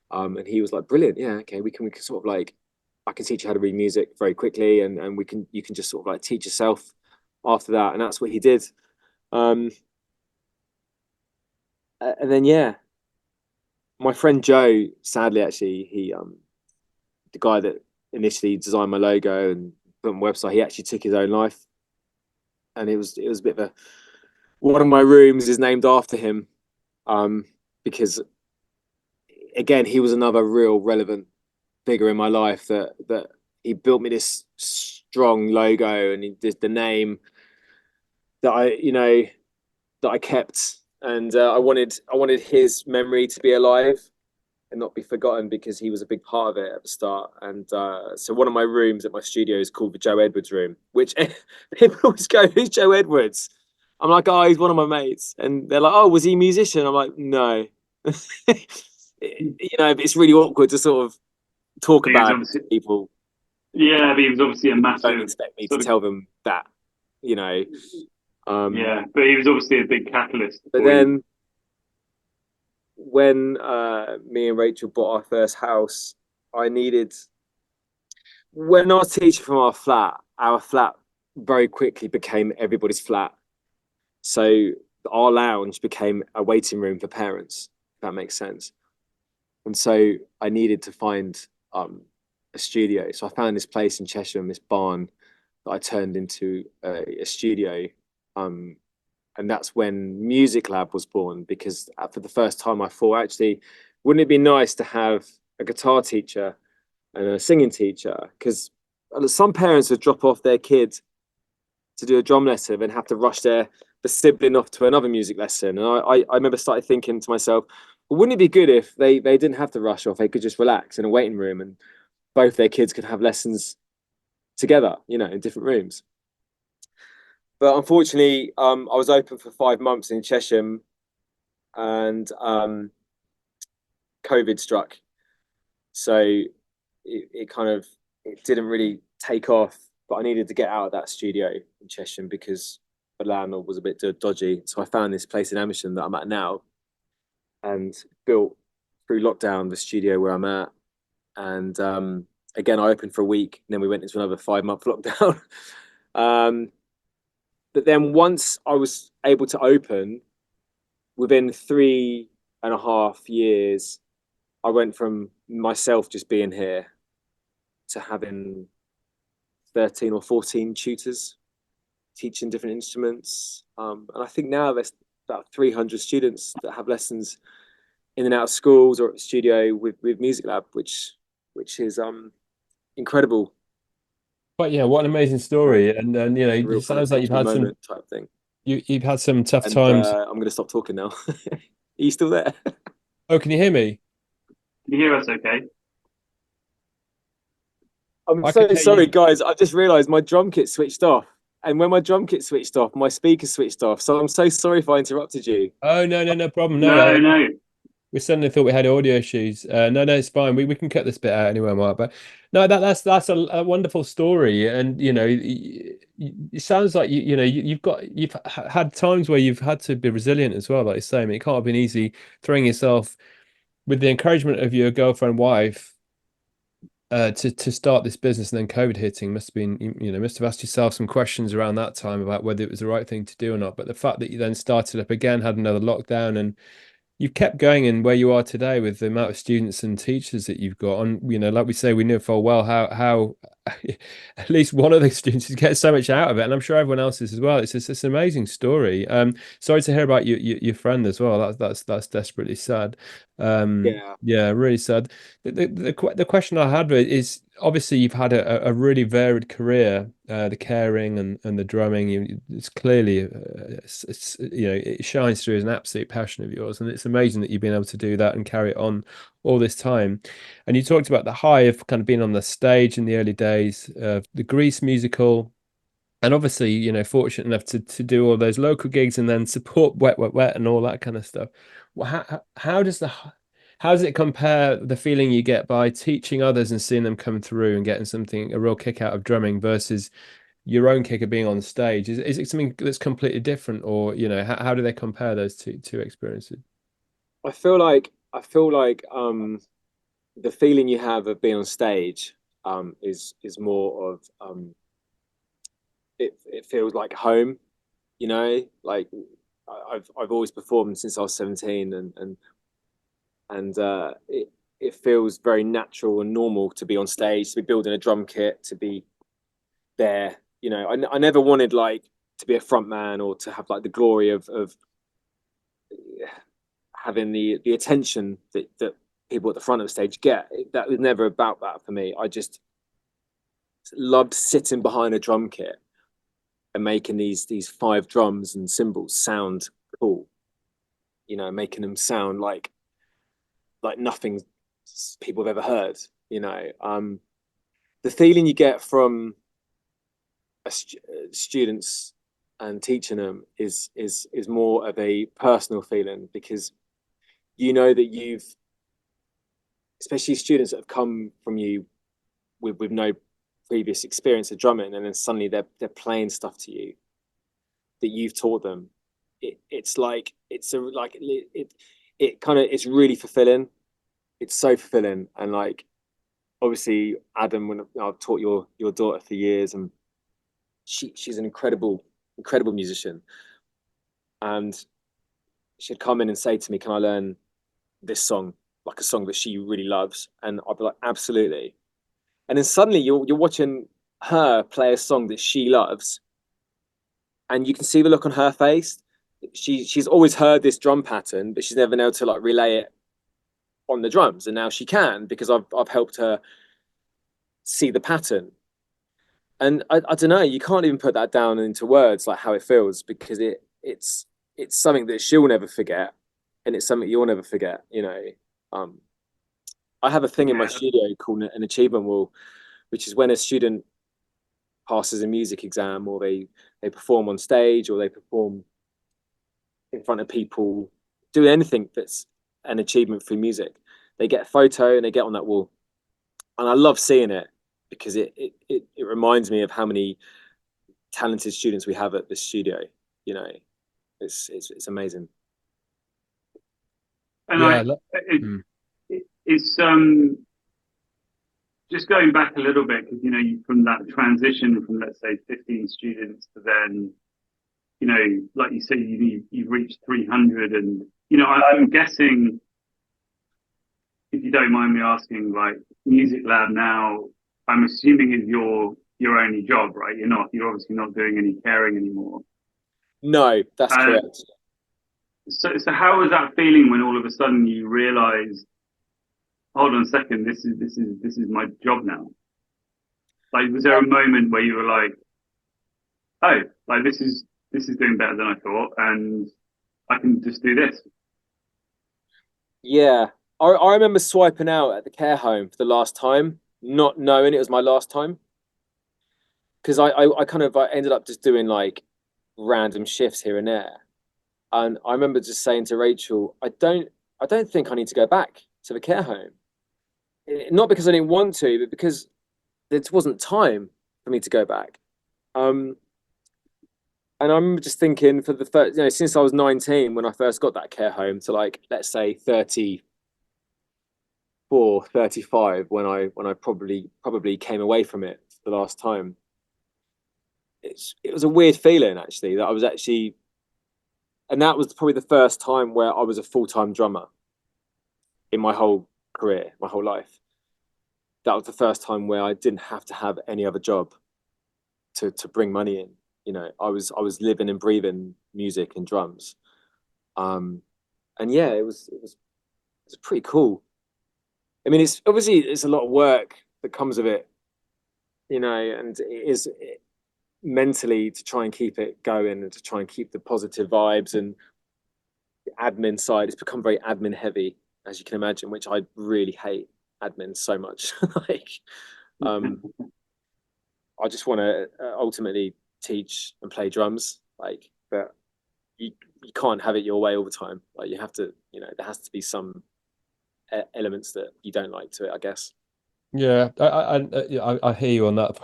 And he was like, brilliant, yeah, okay, we can sort of like, I can teach you how to read music very quickly, and you can just sort of like teach yourself after that, and that's what he did. Um, and then yeah, my friend Joe, sadly, actually, the guy that initially designed my logo and put my website, he actually took his own life, and it was a bit of a, one of my rooms is named after him, because again, he was another real relevant figure in my life that he built me this strong logo, and he did the name that I kept, and I wanted his memory to be alive and not be forgotten because he was a big part of it at the start. And so one of my rooms at my studio is called the Joe Edwards room, which people always go, "Who's Joe Edwards?" I'm like, "Oh, he's one of my mates," and they're like, "Oh, was he a musician?" I'm like, "No." It's really awkward to sort of talk about it to people. Yeah, but he was obviously a massive. Don't expect me to tell them that, Yeah, but he was obviously a big catalyst. But then, when me and Rachel bought our first house, when I was teaching from our flat very quickly became everybody's flat. So our lounge became a waiting room for parents, if that makes sense. And so I needed to find a studio. So I found this place in Cheshire, this barn that I turned into a studio. And that's when Music Lab was born, because for the first time I thought, actually, wouldn't it be nice to have a guitar teacher and a singing teacher? Because some parents would drop off their kid to do a drum lesson and have to rush the sibling off to another music lesson. And I remember started thinking to myself, well, wouldn't it be good if they didn't have to rush off? They could just relax in a waiting room and both their kids could have lessons together, in different rooms. But unfortunately, I was open for 5 months in Chesham, and COVID struck. So it didn't really take off. But I needed to get out of that studio in Chesham because the landlord was a bit dodgy. So I found this place in Amersham that I'm at now, and built through lockdown the studio where I'm at. And again, I opened for a week, and then we went into another 5-month lockdown. But then once I was able to open, within 3.5 years, I went from myself just being here to having 13 or 14 tutors teaching different instruments. And I think now there's about 300 students that have lessons in and out of schools or at the studio with Music Lab, which is incredible. But yeah, what an amazing story. And it sounds like you've had some type thing. You've had some tough times. I'm going to stop talking now. Are you still there? Oh, can you hear me? Can you hear us okay? I'm so sorry, guys. I just realised my drum kit switched off. And when my drum kit switched off, my speaker switched off. So I'm so sorry if I interrupted you. Oh, no problem. No. We suddenly thought we had audio issues. No, it's fine. We can cut this bit out anyway, Mark. But no, that's a wonderful story, and it sounds like you've had times where you've had to be resilient as well. Like you say, I mean, it can't have been easy throwing yourself with the encouragement of your girlfriend, wife, to start this business, and then COVID hitting must have asked yourself some questions around that time about whether it was the right thing to do or not. But the fact that you then started up again, had another lockdown, and you've kept going in where you are today with the amount of students and teachers that you've got. And, like we say, we know full well how at least one of the students gets so much out of it. And I'm sure everyone else is as well. It's an amazing story. Sorry to hear about your friend as well. That's desperately sad. Yeah, really sad. The question I had is, obviously you've had a really varied career, the caring and the drumming. It's clearly, it shines through as an absolute passion of yours, and it's amazing that you've been able to do that and carry it on all this time. And you talked about the high of kind of being on the stage in the early days of the Grease musical, and obviously, fortunate enough to do all those local gigs and then support Wet, Wet, Wet and all that kind of stuff. Well, how how does it compare the feeling you get by teaching others and seeing them come through and getting a real kick out of drumming versus your own kick of being on stage? Is it something that's completely different, or how do they compare those two experiences? I feel like the feeling you have of being on stage is more of it feels like home, like I've always performed since I was 17, and it feels very natural and normal to be on stage, to be building a drum kit, to be there. I never wanted like to be a front man or to have like the glory of having the attention that people at the front of the stage get. That was never about that for me. I just loved sitting behind a drum kit and making these 5 drums and cymbals sound cool, making them sound like nothing people have ever heard. The feeling you get from students and teaching them is more of a personal feeling, because that you've, especially students that have come from you with no previous experience of drumming, and then suddenly they're playing stuff to you that you've taught them. It's like it's really fulfilling. It's so fulfilling. And like, obviously, Adam, when I've taught your daughter for years, and she's an incredible musician, and she'd come in and say to me, "Can I learn this song, like a song that she really loves?" And I'd be like, "Absolutely." And then suddenly you're watching her play a song that she loves, and you can see the look on her face. She's always heard this drum pattern, but she's never been able to like relay it on the drums, and now she can, because I've helped her see the pattern. And I don't know, you can't even put that down into words, like how it feels, because it's something that she'll never forget, and it's something you'll never forget. I have a thing in my studio called an achievement wall, which is when a student passes a music exam, or they perform on stage, or they perform in front of people, do anything that's an achievement through music. They get a photo and they get on that wall, and I love seeing it, because it reminds me of how many talented students we have at the studio. It's amazing. And it's just going back a little bit, because from that transition from, let's say, 15 students to then, like you say, you've reached 300, and I'm guessing, if you don't mind me asking, like, Music Lab now, I'm assuming, is your only job, right? You're obviously not doing any caring anymore. No, that's correct. So how was that feeling when all of a sudden you realized, hold on a second, this is my job now? Like, was there a moment where you were like, oh, like this is doing better than I thought, and I can just do this? Yeah, I remember swiping out at the care home for the last time, not knowing it was my last time, because I ended up just doing like random shifts here and there. And I remember just saying to Rachel, I don't think I need to go back to the care home. Not because I didn't want to, but because there wasn't time for me to go back. And I remember just thinking, for the first, since I was 19 when I first got that care home, to like, let's say 34, 35 when I probably came away from it for the last time. It was a weird feeling, actually, that I was actually, and that was probably the first time where I was a full-time drummer in my whole career, my whole life. That was the first time where I didn't have to have any other job to bring money in. I was living and breathing music and drums. And yeah, it was pretty cool. I mean, it's a lot of work that comes with it, and it is mentally, to try and keep it going and to try and keep the positive vibes. And the admin side, it's become very admin heavy, as you can imagine, which I really hate admin so much. Like, I just want to ultimately teach and play drums, like, but you can't have it your way all the time. Like, you have to, there has to be some elements that you don't like to it, I guess. Yeah, I hear you on that.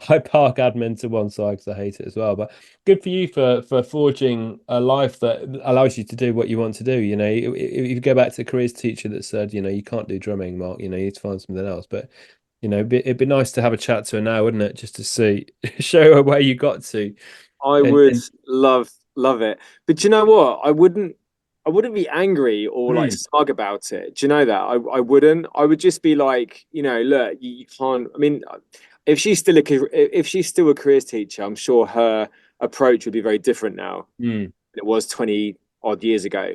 I park admin to one side because I hate it as well. But good for you for forging a life that allows you to do what you want to do. You know, if you go back to the careers teacher that said, you know, you can't do drumming, Mark. You know, you need to find something else. But you know, it'd be nice to have a chat to her now, wouldn't it? Just to see, show her where you got to. I And, would and love it, but you know what? I wouldn't be angry or like mm, smug about it. Do you know that? I wouldn't. I would just be like, you know, look, you can't. I mean, if she's still a careers teacher, I'm sure her approach would be very different now mm, than it was 20 odd years ago.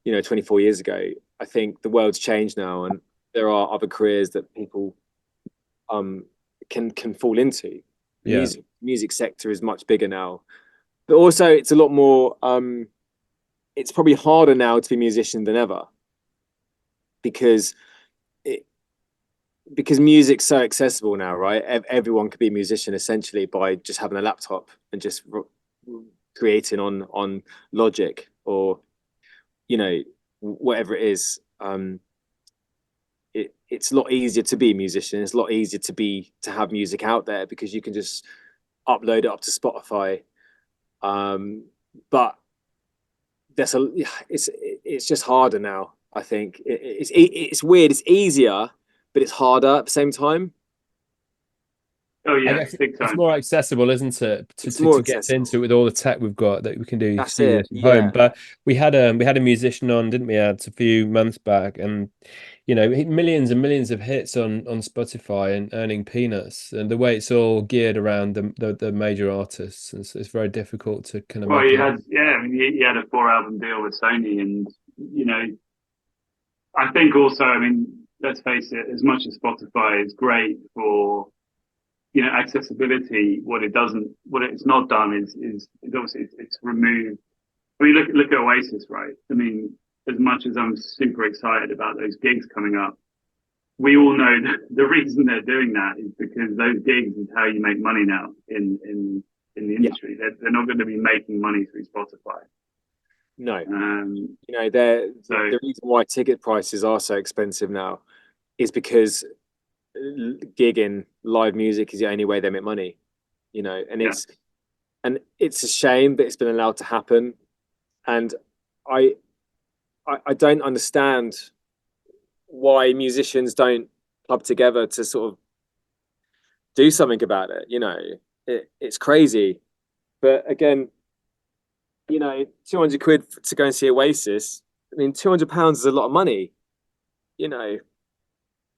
You know, 24 years ago. I think the world's changed now, and there are other careers that people um can fall into. The yeah, music sector is much bigger now, but also it's a lot more. It's probably harder now to be a musician than ever because it, because music's so accessible now, right? Everyone could be a musician essentially by just having a laptop and just creating on Logic or you know whatever it is. It's a lot easier to be a musician. It's a lot easier to have music out there because you can just upload it up to Spotify. But it's just harder now. I think it's weird. It's easier, but it's harder at the same time. Oh I yeah, guess big it's time. more accessible, isn't it, It's more to get into accessible. with all the tech we've got that we can That's do it. this from home. Yeah. But we had a musician on, didn't we, Ads, a few months back, and you know, millions and millions of hits on Spotify and earning peanuts. And the way it's all geared around the major artists, it's very difficult to kind of Well, make he it. had I mean, he had a 4 album deal with Sony, and you know, I think also, I mean, let's face it, as much as Spotify is great for accessibility, what it's not done is obviously it's removed. I mean, look at Oasis, right? I mean, as much as I'm super excited about those gigs coming up, we all know that the reason they're doing that is because those gigs is how you make money now in the Yeah. industry. They're not going to be making money through Spotify. No. Um, You know, so the reason why ticket prices are so expensive now is because gigging live music is the only way they make money. You know, yeah, and it's a shame that it's been allowed to happen. And I I don't understand why musicians don't club together to sort of do something about it. You know, it's crazy. But again, you know, 200 quid to go and see Oasis. I mean, £200 is a lot of money, you know.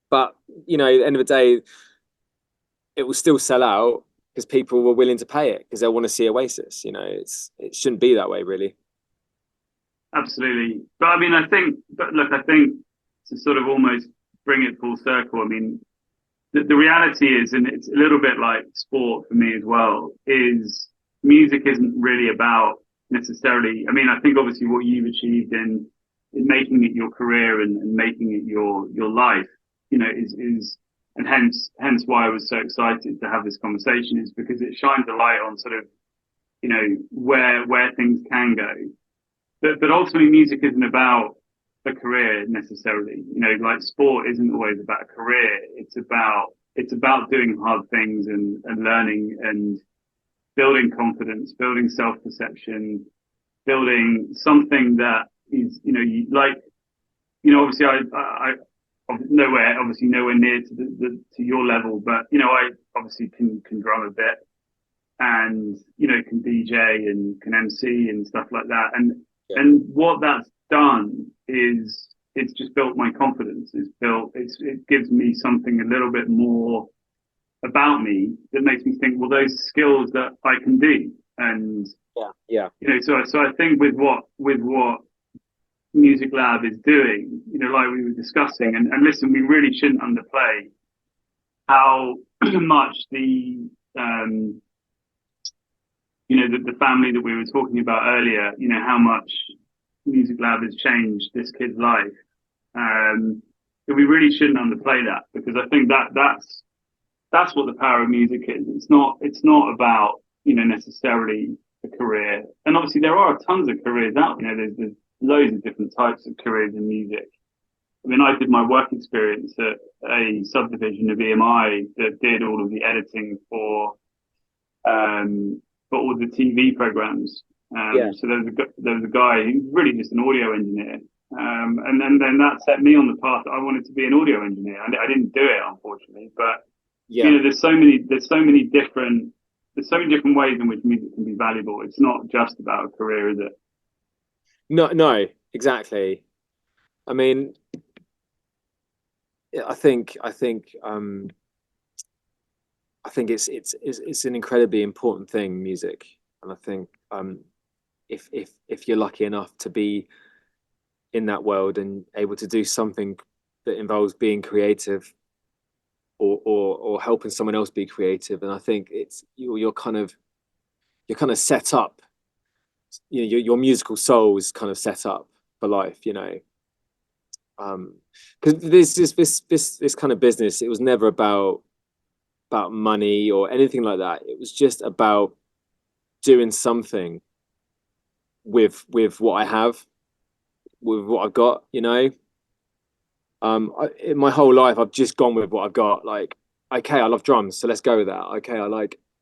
But, you know, at the end of the day, it will still sell out because people were willing to pay it because they want to see Oasis. You know, it shouldn't be that way, really. absolutely. But I mean, I think to sort of almost bring it full circle, I mean, the reality is, and it's a little bit like sport for me as well, is music isn't really about necessarily. I mean, I think obviously what you've achieved in making it your career and making it your life, you know, is and hence why I was so excited to have this conversation is because it shines a light on sort of, you know, where things can go. But ultimately music isn't about a career necessarily. You know, like sport isn't always about a career. It's about doing hard things and learning and building confidence, building self-perception, building something that is, you know, you like, you know, obviously I nowhere near to to your level, but you know, I obviously can drum a bit and, you know, can DJ and can MC and stuff like that. Yeah. And what that's done is it's just built my confidence. It gives me something a little bit more about me that makes me think, well, those skills that I can do. And, Yeah. Yeah. you know, so I think with what Music Lab is doing, you know, like we were discussing, and listen, we really shouldn't underplay how much you know, the family that we were talking about earlier, you know, how much Music Lab has changed this kid's life. But we really shouldn't underplay that because I think that's what the power of music is. It's not about, you know, necessarily a career. And obviously there are tons of careers out, you know, there's loads of different types of careers in music. I mean, I did my work experience at a subdivision of EMI that did all of the editing for all the TV programs. Yeah. So there was a guy who was really just an audio engineer. And then that set me on the path that I wanted to be an audio engineer. I didn't do it, unfortunately, but Yeah. there's so many different ways in which music can be valuable. It's not just about a career, is it? No, exactly. I mean, I think it's an incredibly important thing, music, and I think if you're lucky enough to be in that world and able to do something that involves being creative or helping someone else be creative, and I think you're kind of set up. Your musical soul is kind of set up for life, because this kind of business, it was never about money or anything like that. It was just about doing something with what I have, with what I've got. In my whole life, I've just gone with what I've got. Like, okay, I love drums, so let's go with that. Okay, I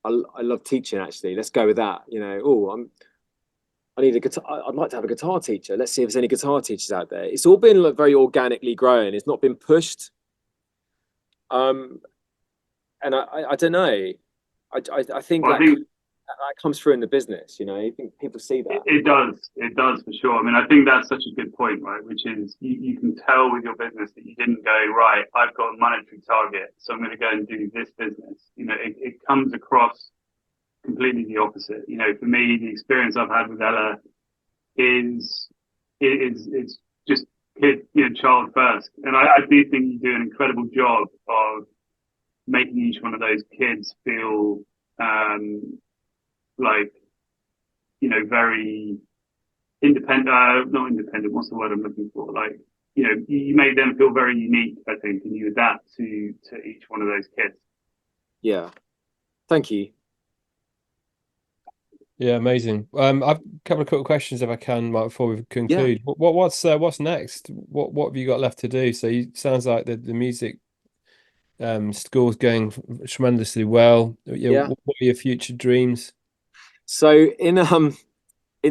love teaching. Actually, let's go with that. I need a guitar. I'd like to have a guitar teacher. Let's see if there's any guitar teachers out there. It's all been very organically growing. It's not been pushed. And I don't know. I think that comes through in the business. I think people see that. It does for sure. I mean, I think that's such a good point, right? Which is you can tell with your business that you didn't go, right, I've got a monetary target, so I'm going to go and do this business. It comes across completely the opposite. For me, the experience I've had with Ella is it's just child first, and I do think you do an incredible job of making each one of those kids feel like very independent. Not independent. What's the word I'm looking for? Like you make them feel very unique, I think, and you adapt to each one of those kids. Yeah, thank you. Yeah, amazing. I've a couple of quick questions if I can, Mark, before we conclude. Yeah. What's next? What have you got left to do? So sounds like the music school's going tremendously well. Yeah. What are your future dreams? So in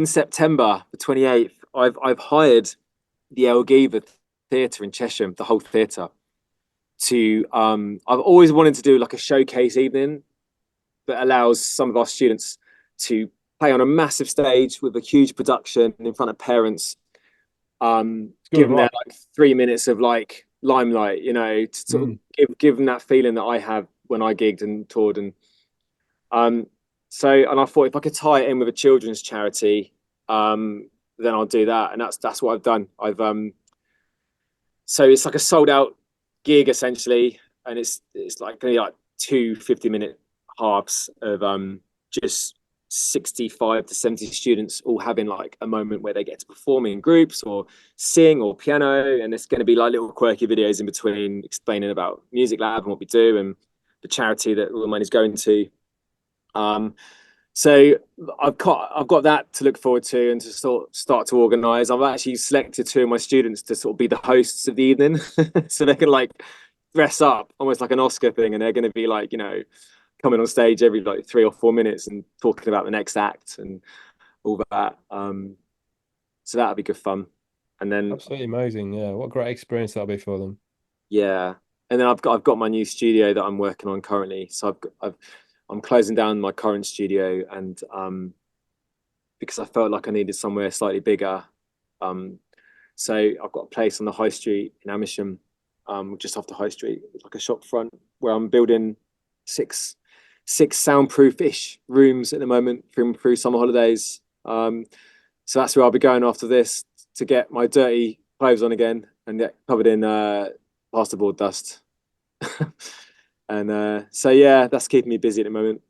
September the 28th, I've hired the Elgiva Theatre in Cheshire, the whole theatre, to I've always wanted to do like a showcase evening that allows some of our students to play on a massive stage with a huge production in front of parents, give them like 3 minutes of like limelight, to sort of give them that feeling that I have when I gigged and toured. And I thought if I could tie it in with a children's charity, then I'll do that. And that's what I've done. So it's like a sold out gig essentially, and it's like going to be like 2 50-minute halves of just 65 to 70 students all having like a moment where they get to perform in groups or sing or piano, and it's going to be like little quirky videos in between explaining about Music Lab and what we do and the charity that all the money's going to. So I've got that to look forward to and to start to organise. I've actually selected 2 of my students to sort of be the hosts of the evening, so they can like dress up almost like an Oscar thing, and they're going to be like coming on stage every like 3 or 4 minutes and talking about the next act and all that. So that'll be good fun. And then absolutely amazing. Yeah, what a great experience that'll be for them. Yeah, and then I've got my new studio that I'm working on currently. So I'm closing down my current studio, and because I felt like I needed somewhere slightly bigger. So I've got a place on the high street in Amersham, just off the high street, like a shop front, where I'm building 6 soundproof-ish rooms at the moment through summer holidays. So that's where I'll be going after this, to get my dirty clothes on again and get covered in plasterboard dust. And so yeah, that's keeping me busy at the moment.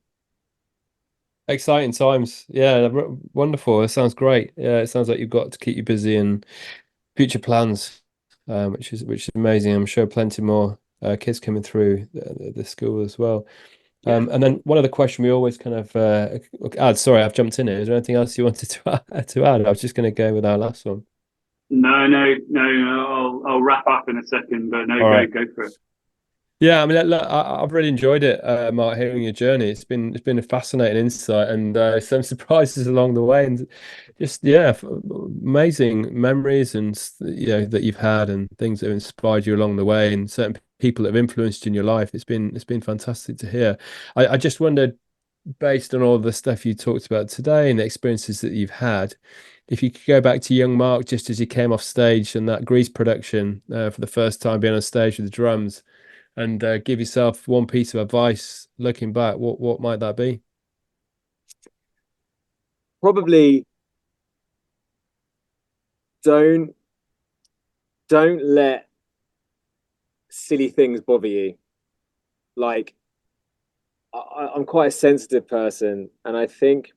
Exciting times. Yeah, wonderful. It sounds great. Yeah, it sounds like you've got to keep you busy and future plans, which is amazing. I'm sure plenty more kids coming through the school as well. Yeah. And then one other question we always kind of add. Sorry, I've jumped in here. Is there anything else you wanted to add? I was just going to go with our last one. No. I'll wrap up up in a second, but no, All right. go for it. Yeah, I mean, look, I've really enjoyed it, Mark, hearing your journey. It's been a fascinating insight and some surprises along the way, and just amazing memories and that you've had and things that have inspired you along the way, and certain people that have influenced you in your life. It's been fantastic to hear. I just wondered, based on all the stuff you talked about today and the experiences that you've had, if you could go back to young Mark just as he came off stage and that Grease production for the first time being on stage with the drums, and give yourself one piece of advice looking back, what might that be? Probably don't let silly things bother you. Like I'm quite a sensitive person, and I think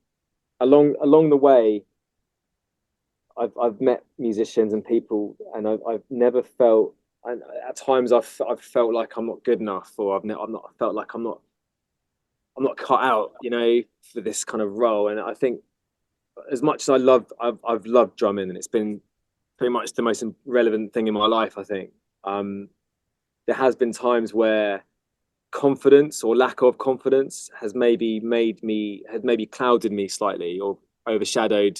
along the way, I've met musicians and people, and I've never felt, and at times I've felt like I'm not good enough, or I've not felt like I'm not cut out, for this kind of role. And I think as much as I've loved drumming, and it's been pretty much the most relevant thing in my life. I think there has been times where confidence or lack of confidence has maybe clouded me slightly or overshadowed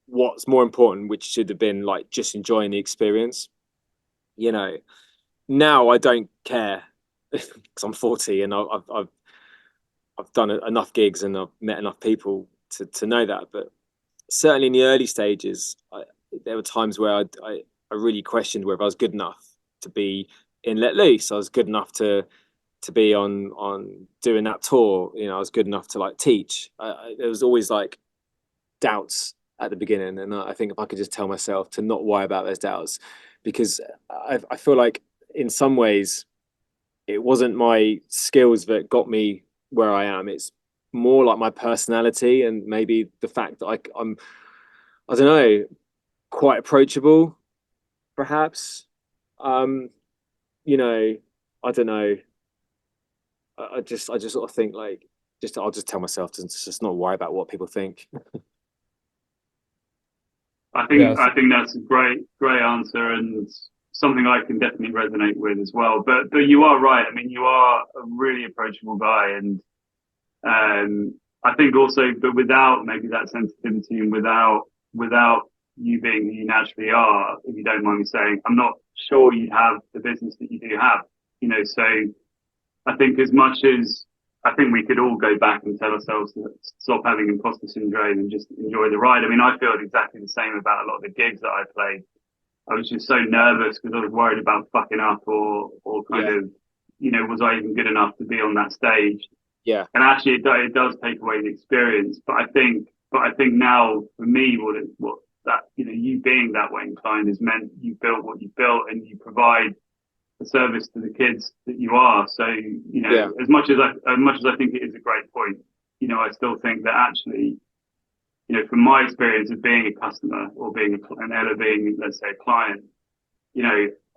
what's more important, which should have been like just enjoying the experience. Now I don't care because I'm 40 and I've done enough gigs and I've met enough people to know that. But certainly in the early stages, there were times where I really questioned whether I was good enough to be in Let Loose. I was good enough to be on doing that tour. I was good enough to like teach. There was always like doubts at the beginning, and I think if I could just tell myself to not worry about those doubts, because I feel like in some ways it wasn't my skills that got me where I am. It's more like my personality and maybe the fact that I'm I don't know, quite approachable, perhaps. I don't know. I just sort of think like I'll just tell myself to just not worry about what people think. I think that's a great answer, and something I can definitely resonate with as well. But you are right. I mean, you are a really approachable guy, and I think also, but without maybe that sensitivity and without you being who you naturally are, if you don't mind me saying, I'm not sure you'd have the business that you do have. So I think as much as I think we could all go back and tell ourselves to stop having imposter syndrome and just enjoy the ride. I mean, I feel exactly the same about a lot of the gigs that I played. I was just so nervous because I was worried about fucking up or kind of, was I even good enough to be on that stage? Yeah. And actually, it does take away the experience. But I think now for me, what that you being that way inclined has meant you built what you built and you provide the service to the kids that you are. So as much as I think it is a great point, I still think that actually, from my experience of being a customer or being an Ella being, let's say, a client,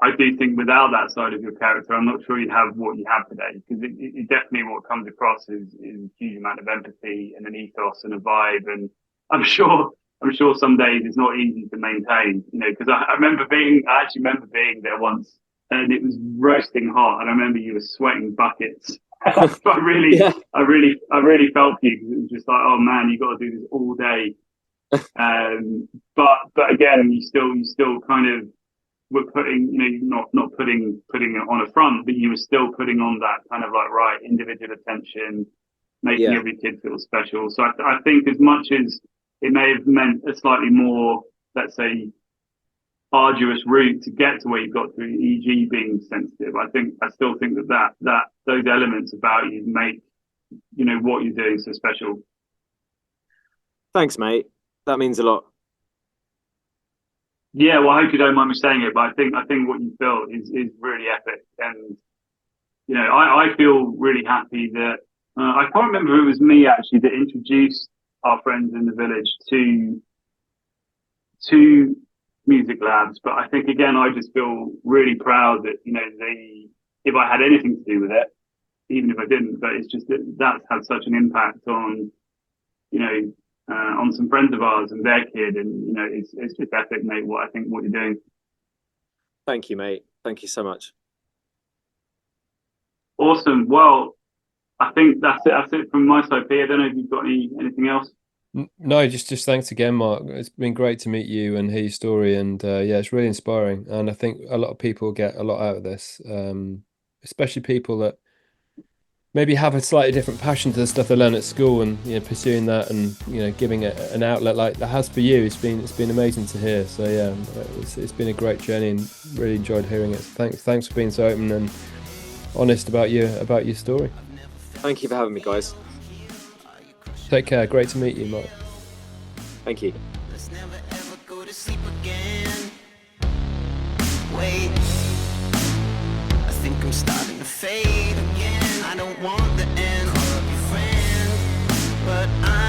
I do think without that side of your character, I'm not sure you'd have what you have today, because it definitely what comes across is a huge amount of empathy and an ethos and a vibe. And I'm sure some days it's not easy to maintain, because I actually remember being there once and it was roasting hot. And I remember you were sweating buckets. But I really felt for you, because it was just like, oh man, you got to do this all day. But again, you still kind of were putting, not putting it on a front, but you were still putting on that kind of like, right, individual attention, making every kid feel special. So I think as much as it may have meant a slightly more, let's say, arduous route to get to where you got to, e.g. being sensitive, I still think that those elements about you make, what you're doing so special. Thanks, mate. That means a lot. Yeah, well, I hope you don't mind me saying it, but I think what you built is really epic, and I feel really happy that I can't remember if it was me actually that introduced our friends in the village to music labs, but I think again I just feel really proud that if I had anything to do with it, even if I didn't, but it's just that's had such an impact on on some friends of ours and their kid, and it's just epic, mate. What you're doing. Thank you, mate. Thank you so much. Awesome. Well, I think that's it. That's it from my side, Pete. I don't know if you've got anything else. No, just thanks again, Mark. It's been great to meet you and hear your story, and yeah, it's really inspiring. And I think a lot of people get a lot out of this, especially people that maybe have a slightly different passion to the stuff they learn at school, and pursuing that, and giving it an outlet like that has for you. It's been amazing to hear. So yeah, it's been a great journey, and really enjoyed hearing it. Thanks for being so open and honest about your story. Thank you for having me, guys. Take care. Great to meet you, Mark. Thank you. Let's never ever go to sleep again. Wait, I think I'm starting to fade again. I don't want the end. Call up your friend, but I